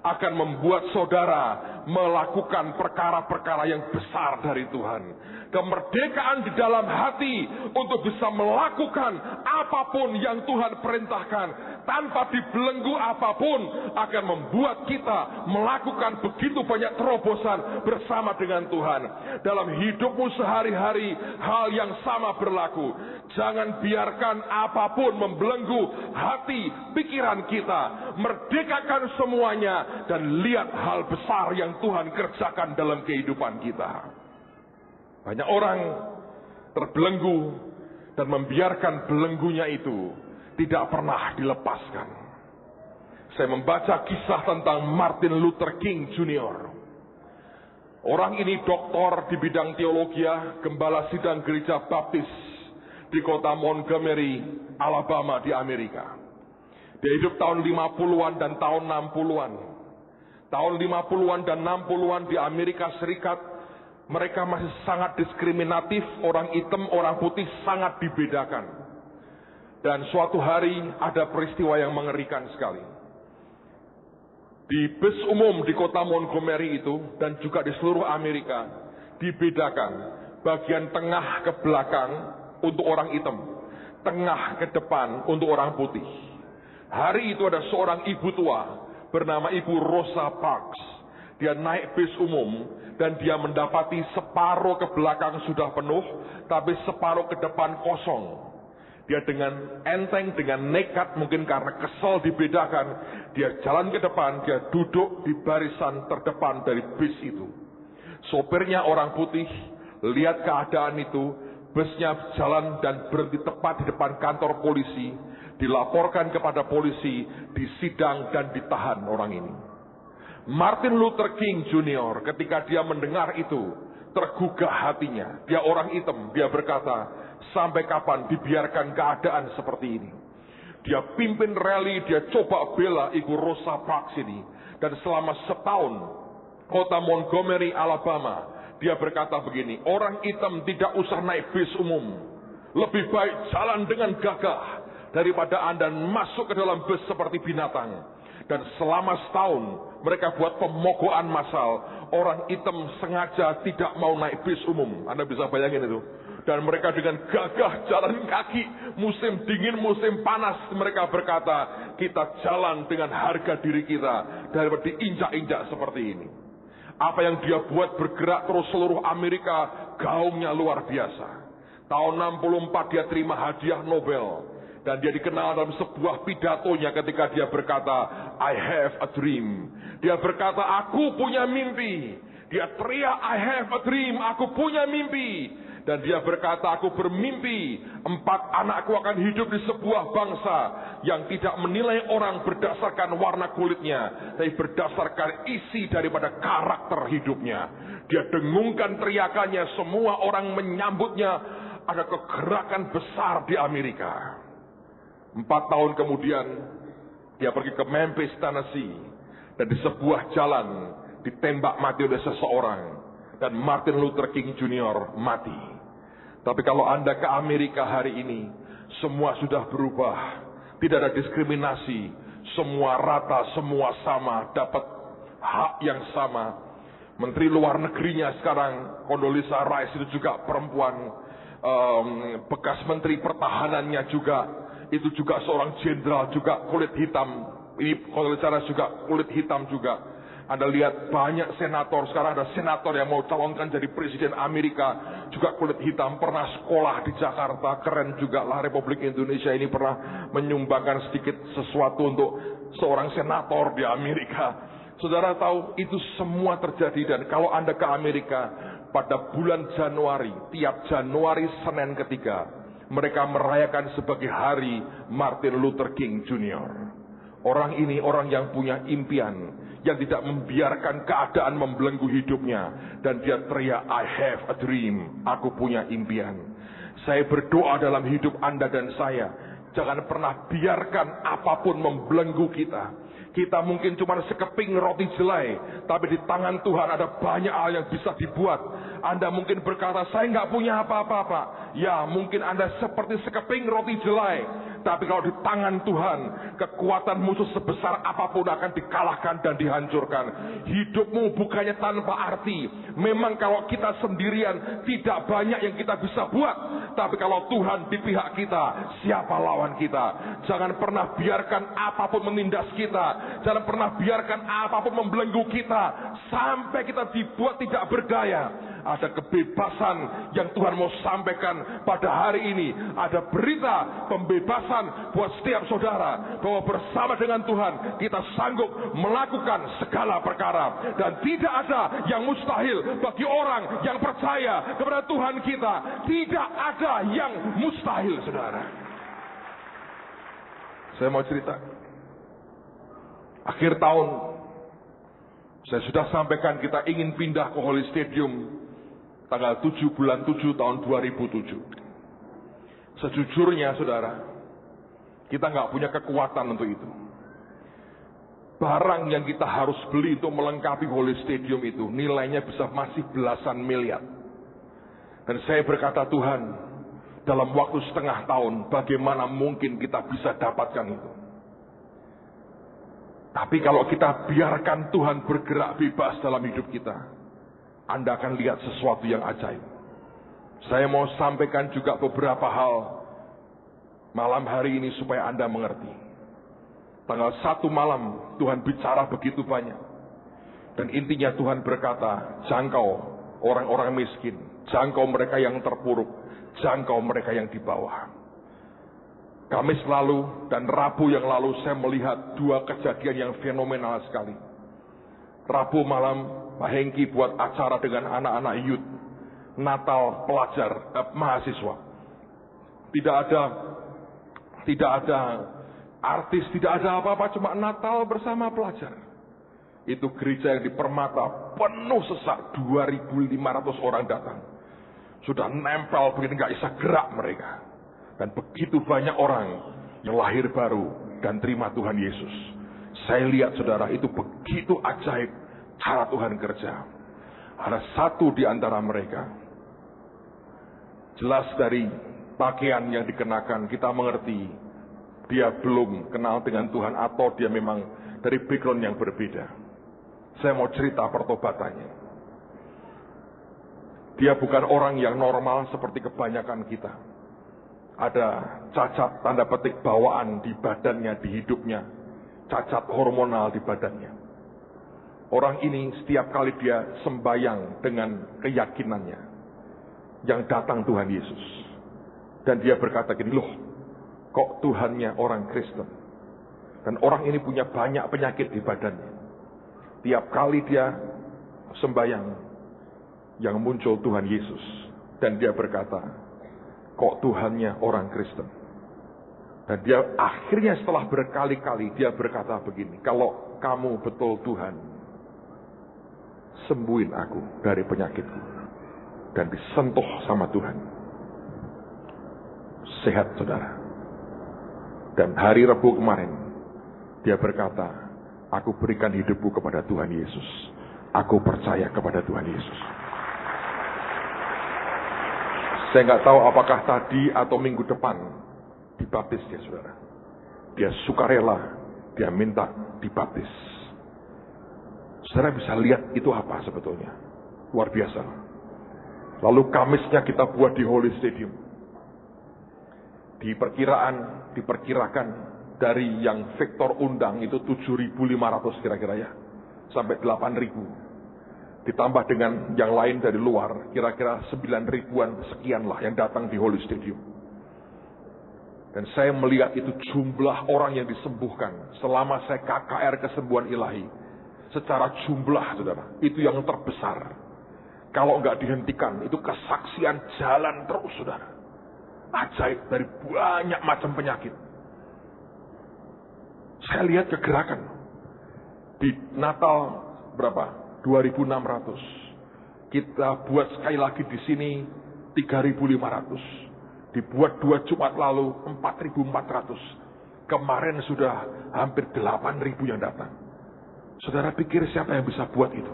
akan membuat saudara melakukan perkara-perkara yang besar dari Tuhan. Kemerdekaan di dalam hati untuk bisa melakukan apapun yang Tuhan perintahkan tanpa dibelenggu apapun akan membuat kita melakukan begitu banyak terobosan bersama dengan Tuhan. Dalam hidupmu sehari-hari hal yang sama berlaku. Jangan biarkan apapun membelenggu hati, pikiran kita. Merdekakan semuanya dan lihat hal besar yang Tuhan kerjakan dalam kehidupan kita. Banyak orang terbelenggu dan membiarkan belenggunya itu tidak pernah dilepaskan. Saya membaca kisah tentang Martin Luther King Jr. Orang ini doktor di bidang teologi, gembala sidang gereja Baptis di kota Montgomery, Alabama di Amerika. Dia hidup tahun 50-an dan tahun 60-an. Tahun 50-an dan 60-an di Amerika Serikat, mereka masih sangat diskriminatif, orang hitam, orang putih sangat dibedakan. Dan suatu hari ada peristiwa yang mengerikan sekali. Di bus umum di kota Montgomery itu, dan juga di seluruh Amerika, dibedakan bagian tengah ke belakang untuk orang hitam, tengah ke depan untuk orang putih. Hari itu ada seorang ibu tua bernama Ibu Rosa Parks. Dia naik bis umum dan dia mendapati separuh ke belakang sudah penuh, tapi separuh ke depan kosong. Dia dengan enteng, dengan nekat, mungkin karena kesal dibedakan, dia jalan ke depan, dia duduk di barisan terdepan dari bis itu. Sopirnya orang putih, lihat keadaan itu, Busnya jalan dan berhenti tepat di depan kantor polisi. Dilaporkan kepada polisi, disidang dan ditahan orang ini. Martin Luther King Jr. ketika dia mendengar itu, tergugah hatinya. Dia orang hitam, dia berkata, sampai kapan dibiarkan keadaan seperti ini? Dia pimpin rally, dia coba bela Ibu Rosa Parks ini. Dan selama setahun, kota Montgomery, Alabama, dia berkata begini, orang hitam tidak usah naik bis umum. Lebih baik jalan dengan gagah daripada Anda masuk ke dalam bus seperti binatang. Dan selama setahun mereka buat pemogokan massal. Orang hitam sengaja tidak mau naik bis umum. Anda bisa bayangin itu. Dan mereka dengan gagah jalan kaki. Musim dingin, musim panas. Mereka berkata, kita jalan dengan harga diri kita daripada diinjak-injak seperti ini. Apa yang dia buat bergerak terus seluruh Amerika, gaungnya luar biasa. Tahun 64 dia terima hadiah Nobel. Dan dia dikenal dalam sebuah pidatonya ketika dia berkata, I have a dream. Dia berkata, aku punya mimpi. Dia teriak, I have a dream, aku punya mimpi. Dan dia berkata, aku bermimpi 4 anakku akan hidup di sebuah bangsa yang tidak menilai orang berdasarkan warna kulitnya, tapi berdasarkan isi daripada karakter hidupnya. Dia dengungkan teriakannya, semua orang menyambutnya. Ada kegerakan besar di Amerika. 4 tahun kemudian, dia pergi ke Memphis, Tennessee. Dan di sebuah jalan, ditembak mati oleh seseorang. Dan Martin Luther King Jr. mati. Tapi kalau Anda ke Amerika hari ini, semua sudah berubah. Tidak ada diskriminasi. Semua rata, semua sama, dapat hak yang sama. Menteri luar negerinya sekarang, Condoleezza Rice itu juga perempuan. Bekas menteri pertahanannya juga, itu juga seorang jenderal, juga kulit hitam. Ini Condoleezza Rice juga kulit hitam juga. Anda lihat banyak senator, sekarang ada senator yang mau calonkan jadi presiden Amerika, juga kulit hitam, pernah sekolah di Jakarta, keren juga lah. Republik Indonesia ini pernah menyumbangkan sedikit sesuatu untuk seorang senator di Amerika. Saudara tahu itu semua terjadi. Dan kalau Anda ke Amerika pada bulan Januari, tiap Januari Senin ketiga, mereka merayakan sebagai hari Martin Luther King Jr. Orang ini orang yang punya impian, yang tidak membiarkan keadaan membelenggu hidupnya. Dan dia teriak, I have a dream, aku punya impian. Saya berdoa dalam hidup Anda dan saya, jangan pernah biarkan apapun membelenggu kita. Kita mungkin cuma sekeping roti jelai, tapi di tangan Tuhan ada banyak hal yang bisa dibuat. Anda mungkin berkata, saya nggak punya apa-apa. Ya, mungkin Anda seperti sekeping roti jelai. Tapi kalau di tangan Tuhan, kekuatan musuh sebesar apapun akan dikalahkan dan dihancurkan. Hidupmu bukannya tanpa arti. Memang kalau kita sendirian, tidak banyak yang kita bisa buat. Tapi kalau Tuhan di pihak kita, siapa lawan kita? Jangan pernah biarkan apapun menindas kita. Jangan pernah biarkan apapun membelenggu kita. Sampai kita dibuat tidak berdaya. Ada kebebasan yang Tuhan mau sampaikan pada hari ini. Ada berita pembebasan buat setiap saudara, bahwa bersama dengan Tuhan kita sanggup melakukan segala perkara. Dan tidak ada yang mustahil bagi orang yang percaya kepada Tuhan kita. Tidak ada yang mustahil, saudara. Saya mau cerita. Akhir tahun, saya sudah sampaikan kita ingin pindah ke Holy Stadium tanggal 7 bulan 7 tahun 2007. Sejujurnya saudara, kita nggak punya kekuatan untuk itu. Barang yang kita harus beli untuk melengkapi Holy Stadium itu nilainya bisa masih belasan miliar. Dan saya berkata, Tuhan, dalam waktu setengah tahun bagaimana mungkin kita bisa dapatkan itu. Tapi kalau kita biarkan Tuhan bergerak bebas dalam hidup kita, Anda akan lihat sesuatu yang ajaib. Saya mau sampaikan juga beberapa hal malam hari ini supaya Anda mengerti. Tanggal 1 malam Tuhan bicara begitu banyak. Dan intinya Tuhan berkata, jangkau orang-orang miskin, jangkau mereka yang terpuruk, jangkau mereka yang di bawah. Kamis lalu dan Rabu yang lalu saya melihat 2 kejadian yang fenomenal sekali. Rabu malam Pak Hengki buat acara dengan anak-anak youth. Natal pelajar mahasiswa. Tidak ada artis, tidak ada apa-apa, cuma Natal bersama pelajar. Itu gereja yang di Permata penuh sesak, 2.500 orang datang. Sudah nempel begini, nggak bisa gerak mereka. Dan begitu banyak orang yang lahir baru dan terima Tuhan Yesus. Saya lihat saudara, itu begitu ajaib cara Tuhan kerja. Ada satu di antara mereka, jelas dari pakaian yang dikenakan kita mengerti dia belum kenal dengan Tuhan atau dia memang dari background yang berbeda. Saya mau cerita pertobatannya. Dia bukan orang yang normal seperti kebanyakan kita. Ada cacat tanda petik bawaan di badannya, di hidupnya. Cacat hormonal di badannya. Orang ini setiap kali dia sembahyang dengan keyakinannya, yang datang Tuhan Yesus. Dan dia berkata gini, loh, kok Tuhannya orang Kristen? Dan orang ini punya banyak penyakit di badannya. Tiap kali dia sembahyang, yang muncul Tuhan Yesus. Dan dia berkata, kok Tuhannya orang Kristen? Dan dia akhirnya setelah berkali-kali dia berkata begini, kalau kamu betul Tuhan, sembuhin aku dari penyakitku. Dan disentuh sama Tuhan. Sehat saudara. Dan hari Rabu kemarin, dia berkata, aku berikan hidupku kepada Tuhan Yesus. Aku percaya kepada Tuhan Yesus. Saya nggak tahu apakah tadi atau minggu depan dibaptis dia saudara. Dia sukarela, dia minta dibaptis. Saudara bisa lihat itu apa sebetulnya. Luar biasa. Lalu Kamisnya kita buat di Holy Stadium. Diperkirakan dari yang Victor undang itu 7.500 kira-kira ya. Sampai 8.000. Ditambah dengan yang lain dari luar, kira-kira 9.000-an sekian lah yang datang di Holy Stadium. Dan saya melihat itu jumlah orang yang disembuhkan selama saya KKR kesembuhan ilahi. Secara jumlah saudara, itu yang terbesar. Kalau nggak dihentikan, itu kesaksian jalan terus saudara. Ajaib dari banyak macam penyakit. Saya lihat kegerakan. Di Natal berapa? 2.600. Kita buat sekali lagi di sini 3.500. Dibuat 2 Jumat lalu 4.400. Kemarin sudah hampir 8.000 yang datang. Saudara pikir siapa yang bisa buat itu?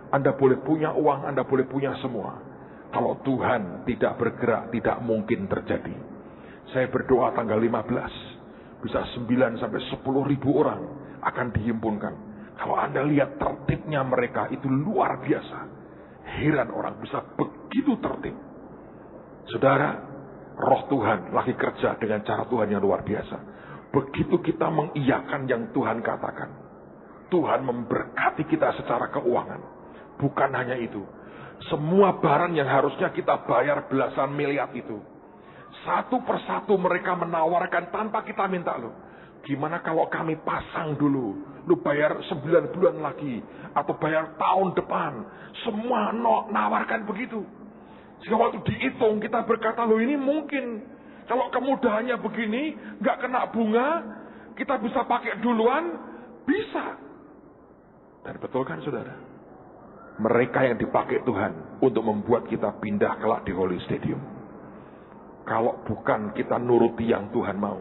Anda boleh punya uang, Anda boleh punya semua. Kalau Tuhan tidak bergerak, tidak mungkin terjadi. Saya berdoa tanggal 15. Bisa 9 sampai 10.000 orang akan dihimpunkan. Kalau Anda lihat tertibnya mereka itu luar biasa. Heran orang bisa begitu tertib. Saudara, roh Tuhan lagi kerja dengan cara Tuhan yang luar biasa. Begitu kita mengiyakan yang Tuhan katakan, Tuhan memberkati kita secara keuangan. Bukan hanya itu. Semua barang yang harusnya kita bayar belasan miliar itu, satu persatu mereka menawarkan tanpa kita minta loh. Gimana kalau kami pasang dulu, lu bayar 9 bulan lagi, atau bayar tahun depan. Semua nawarkan begitu. Sehingga waktu dihitung kita berkata, loh ini mungkin. Kalau kemudahannya begini, gak kena bunga, kita bisa pakai duluan, bisa. Dan betul kan saudara? Mereka yang dipakai Tuhan untuk membuat kita pindah kelak di Holy Stadium. Kalau bukan kita nuruti yang Tuhan mau.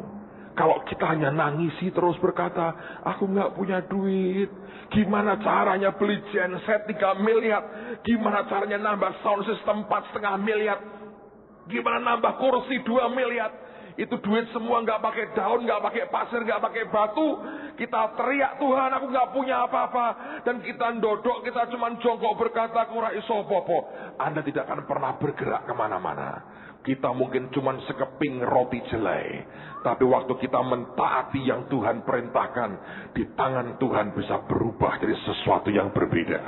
Kalau kita hanya nangisi terus berkata, aku nggak punya duit. Gimana caranya beli genset 3 miliar? Gimana caranya nambah sound system 4,5 miliar? Gimana nambah kursi 2 miliar? Itu duit semua nggak pakai daun, nggak pakai pasir, nggak pakai batu. Kita teriak, Tuhan aku nggak punya apa-apa. Dan kita ndodok, kita cuma jongkok berkata, aku ora iso apa-apa. Anda tidak akan pernah bergerak kemana-mana. Kita mungkin cuma sekeping roti jelai. Tapi waktu kita mentaati yang Tuhan perintahkan, di tangan Tuhan bisa berubah jadi sesuatu yang berbeda.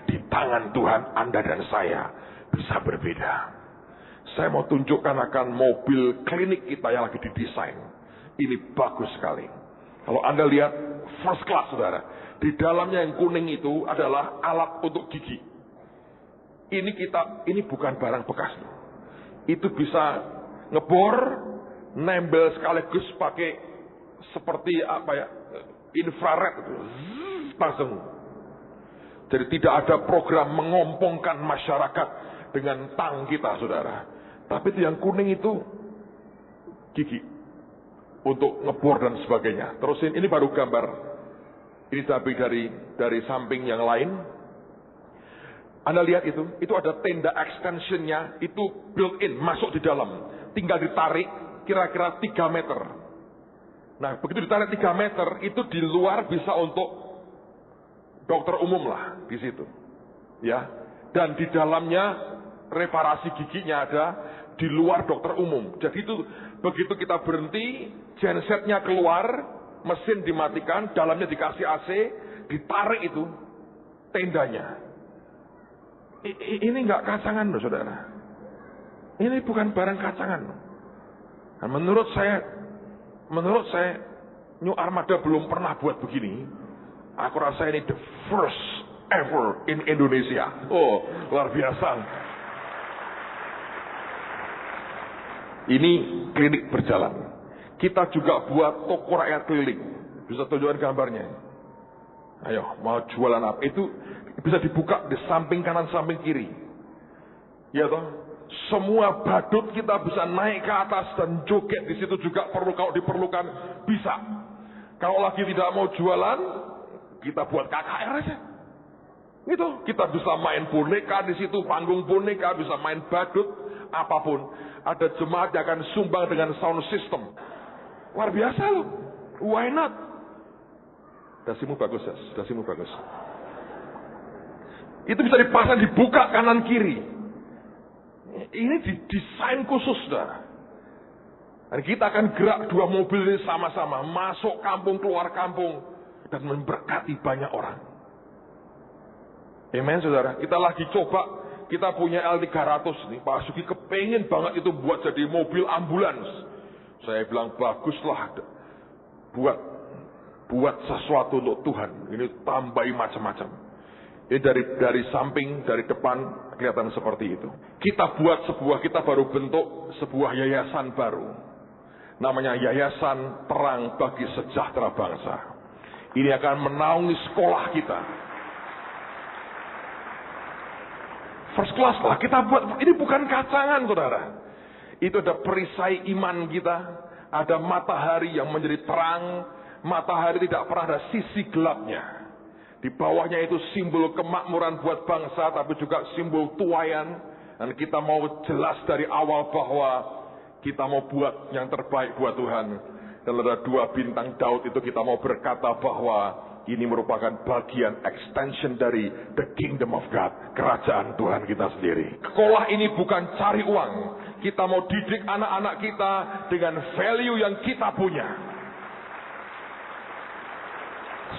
Di tangan Tuhan Anda dan saya bisa berbeda. Saya mau tunjukkan akan mobil klinik kita yang lagi didesain. Ini bagus sekali. Kalau Anda lihat first class saudara. Di dalamnya yang kuning itu adalah alat untuk gigi. Ini bukan barang bekas. Itu bisa ngebor, nembel sekaligus pakai seperti infrared itu. Langsung. Jadi tidak ada program mengompongkan masyarakat dengan tang kita, saudara. Tapi itu yang kuning itu gigi untuk ngebor dan sebagainya. Terus ini baru gambar. Ini tapi dari samping yang lain. Anda lihat itu ada tenda extensionnya, itu built-in, masuk di dalam. Tinggal ditarik kira-kira 3 meter. Nah, begitu ditarik 3 meter, itu di luar bisa untuk dokter umum lah di situ. Ya. Dan di dalamnya reparasi giginya ada, di luar dokter umum. Jadi itu begitu kita berhenti, gensetnya keluar, mesin dimatikan, dalamnya dikasih AC, ditarik itu tendanya. Ini nggak kacangan loh, saudara. Ini bukan barang kacangan. Nah, menurut saya New Armada belum pernah buat begini. Aku rasa ini the first ever in Indonesia. Oh, luar biasa. Ini klinik berjalan. Kita juga buat toko rakyat keliling. Bisa tunjukkan gambarnya. Ayo, mau jualan apa? Itu bisa dibuka di samping kanan, samping kiri. Ya toh? Semua badut kita bisa naik ke atas dan joget di situ juga kalau diperlukan bisa. Kalau lagi tidak mau jualan, kita buat KKR aja. Gitu, kita bisa main boneka di situ, panggung boneka, bisa main badut, apapun. Ada jemaat yang akan sumbang dengan sound system. Luar biasa loh. Why not? Dasimu bagus ya, dasimu bagus. Itu bisa dipasang, dibuka kanan kiri. Ini didesain khusus, saudara. Dan kita akan gerak 2 mobil ini sama-sama, masuk kampung, keluar kampung, dan memberkati banyak orang. Amen, saudara. Kita lagi coba, kita punya L300 nih. Pak Suki kepengen banget itu buat jadi mobil ambulans. Saya bilang baguslah, buat sesuatu untuk Tuhan. Ini tambahi macam-macam. Ini dari samping, dari depan kelihatan seperti itu. Kita baru bentuk sebuah yayasan baru. Namanya Yayasan Terang Bagi Sejahtera Bangsa. Ini akan menaungi sekolah kita. First class lah, kita buat, ini bukan kacangan, saudara. Itu ada perisai iman kita. Ada matahari yang menjadi terang. Matahari tidak pernah ada sisi gelapnya. Di bawahnya itu simbol kemakmuran buat bangsa, tapi juga simbol tuaian. Dan kita mau jelas dari awal bahwa kita mau buat yang terbaik buat Tuhan. Dan ada 2 bintang Daud itu kita mau berkata bahwa ini merupakan bagian extension dari the kingdom of God. Kerajaan Tuhan kita sendiri. Sekolah ini bukan cari uang. Kita mau didik anak-anak kita dengan value yang kita punya.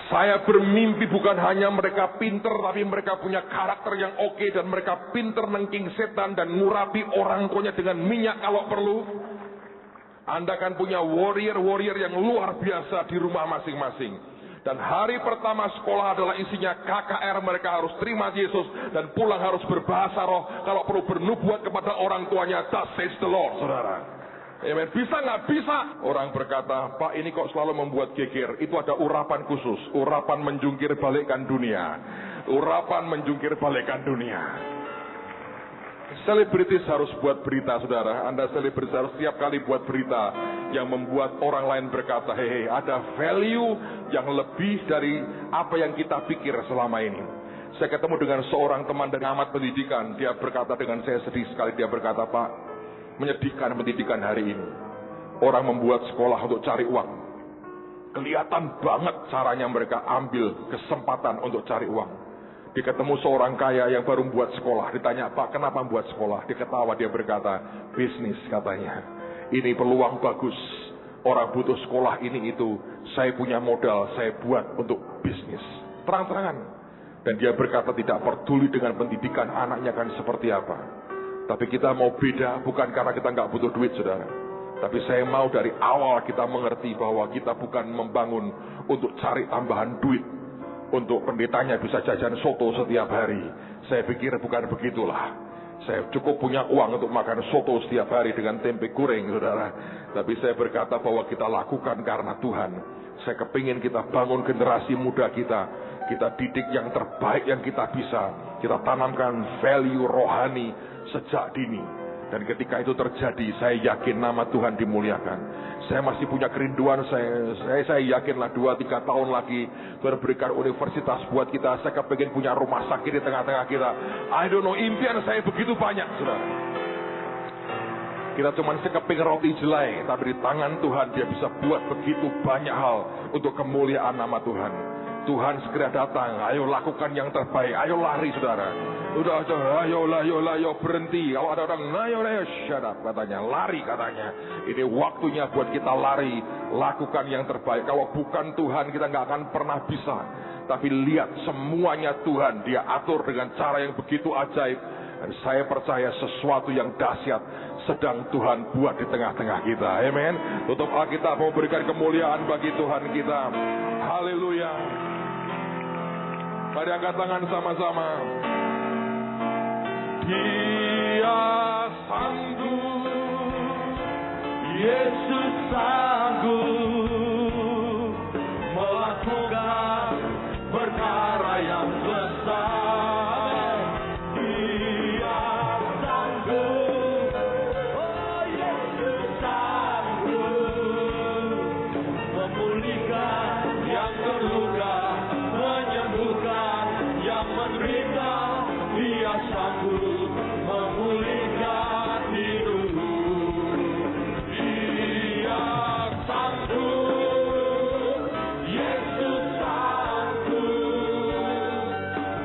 Saya bermimpi bukan hanya mereka pinter, tapi mereka punya karakter yang oke, dan mereka pinter nengking setan dan ngurapi orang tuanya dengan minyak kalau perlu. Anda akan punya warrior yang luar biasa di rumah masing-masing. Dan hari pertama sekolah adalah isinya KKR, mereka harus terima Yesus dan pulang harus berbahasa roh. Kalau perlu bernubuat kepada orang tuanya, thus says the Lord, saudara. Amen. Bisa nggak? Bisa. Orang berkata, Pak ini kok selalu membuat geger. Itu ada urapan khusus. Urapan menjungkir balikkan dunia. Urapan menjungkir balikkan dunia. Selebritis harus buat berita, saudara. Anda selebritis harus setiap kali buat berita yang membuat orang lain berkata, hehe, ada value yang lebih dari apa yang kita pikir selama ini. Saya ketemu dengan seorang teman dari amat pendidikan. Dia berkata dengan saya sedih sekali. Dia berkata, Pak, menyedihkan pendidikan hari ini. Orang membuat sekolah untuk cari uang. Kelihatan banget caranya mereka ambil kesempatan untuk cari uang. Dia ketemu seorang kaya yang baru membuat sekolah. Ditanya, Pak, kenapa membuat sekolah? Dia ketawa, dia berkata, bisnis katanya. Ini peluang bagus. Orang butuh sekolah ini itu. Saya punya modal, saya buat untuk bisnis. Terang-terangan. Dan dia berkata tidak peduli dengan pendidikan anaknya kan seperti apa. Tapi kita mau beda, bukan karena kita nggak butuh duit, saudara. Tapi saya mau dari awal kita mengerti bahwa kita bukan membangun untuk cari tambahan duit. untuk pendetanya bisa jajan soto setiap hari. Saya pikir bukan begitulah. Saya cukup punya uang untuk makan soto setiap hari dengan tempe goreng, saudara. Tapi saya berkata bahwa kita lakukan karena Tuhan. Saya kepingin kita bangun generasi muda kita. Kita didik yang terbaik yang kita bisa. Kita tanamkan value rohani sejak dini. Dan ketika itu terjadi, saya yakin nama Tuhan dimuliakan. Saya masih punya kerinduan, saya yakinlah 2-3 tahun lagi Tuhan berikan universitas buat kita. Saya kepingin punya rumah sakit di tengah-tengah kita. I don't know, impian saya begitu banyak, saudara. Kita cuma sekeping roti jelai, tapi di tangan Tuhan Dia bisa buat begitu banyak hal untuk kemuliaan nama Tuhan. Tuhan segera datang, ayo lakukan yang terbaik, ayo lari, saudara. Udah, ayo berhenti. Kalau ada orang, ayo shut up katanya, lari katanya. Ini waktunya buat kita lari, lakukan yang terbaik. Kalau bukan Tuhan kita nggak akan pernah bisa. Tapi lihat semuanya Tuhan, Dia atur dengan cara yang begitu ajaib. Dan saya percaya sesuatu yang dahsyat sedang Tuhan buat di tengah-tengah kita. Amen. Tutup Alkitab, mau berikan kemuliaan bagi Tuhan kita. Haleluya. Mari angkat tangan sama-sama. Dia sanggup, Yesus sanggup melakukan perkara yang besar. Dia sanggup, oh Yesus sanggup memulihkan yang terluka, menyembuhkan yang menderita. Dia sanggup memulihkan hidup. Dia sanggup, Yesus sanggup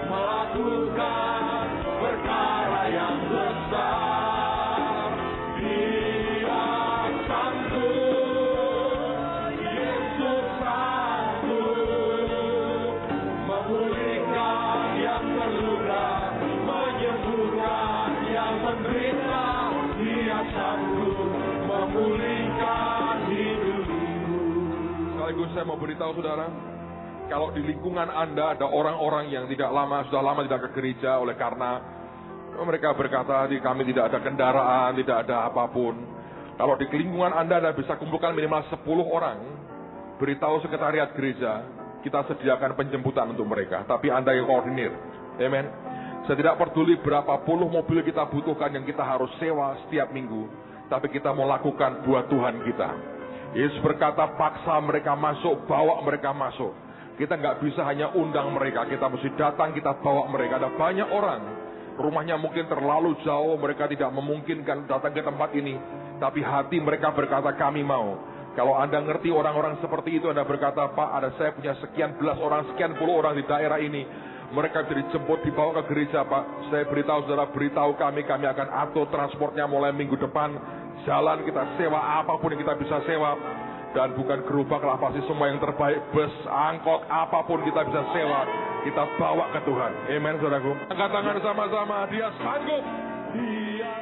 melakukan perkara yang besar. Dia sanggup, Yesus sanggup memulihkan yang terluka, menyembuhkan yang menderita. Dia sanggup memulihkan hidup. Sekaligus saya mau beritahu saudara, kalau di lingkungan Anda ada orang-orang yang sudah lama tidak ke gereja oleh karena mereka berkata, kami tidak ada kendaraan, tidak ada apapun. Kalau di lingkungan Anda bisa kumpulkan minimal 10 orang, beritahu sekretariat gereja, kita sediakan penjemputan untuk mereka. Tapi Anda yang koordinir. Amen. Saya tidak peduli berapa puluh mobil kita butuhkan yang kita harus sewa setiap minggu. Tapi kita mau lakukan buat Tuhan kita. Yesus berkata, paksa mereka masuk, bawa mereka masuk. Kita nggak bisa hanya undang mereka, kita mesti datang, kita bawa mereka. Ada banyak orang, rumahnya mungkin terlalu jauh, mereka tidak memungkinkan datang ke tempat ini. Tapi hati mereka berkata, kami mau. Kalau Anda ngerti orang-orang seperti itu, Anda berkata, Pak, saya punya sekian belas orang, sekian puluh orang di daerah ini. Mereka bisa dijemput, dibawa ke gereja, Pak. Saya beritahu saudara, beritahu kami akan atur transportnya mulai minggu depan. Jalan kita sewa, apapun yang kita bisa sewa. Dan bukan gerobak lah, pasti semua yang terbaik. Bus, angkot, apapun kita bisa sewa. Kita bawa ke Tuhan. Amen, saudaraku. Angkat tangan sama-sama, Dia sanggup. Dia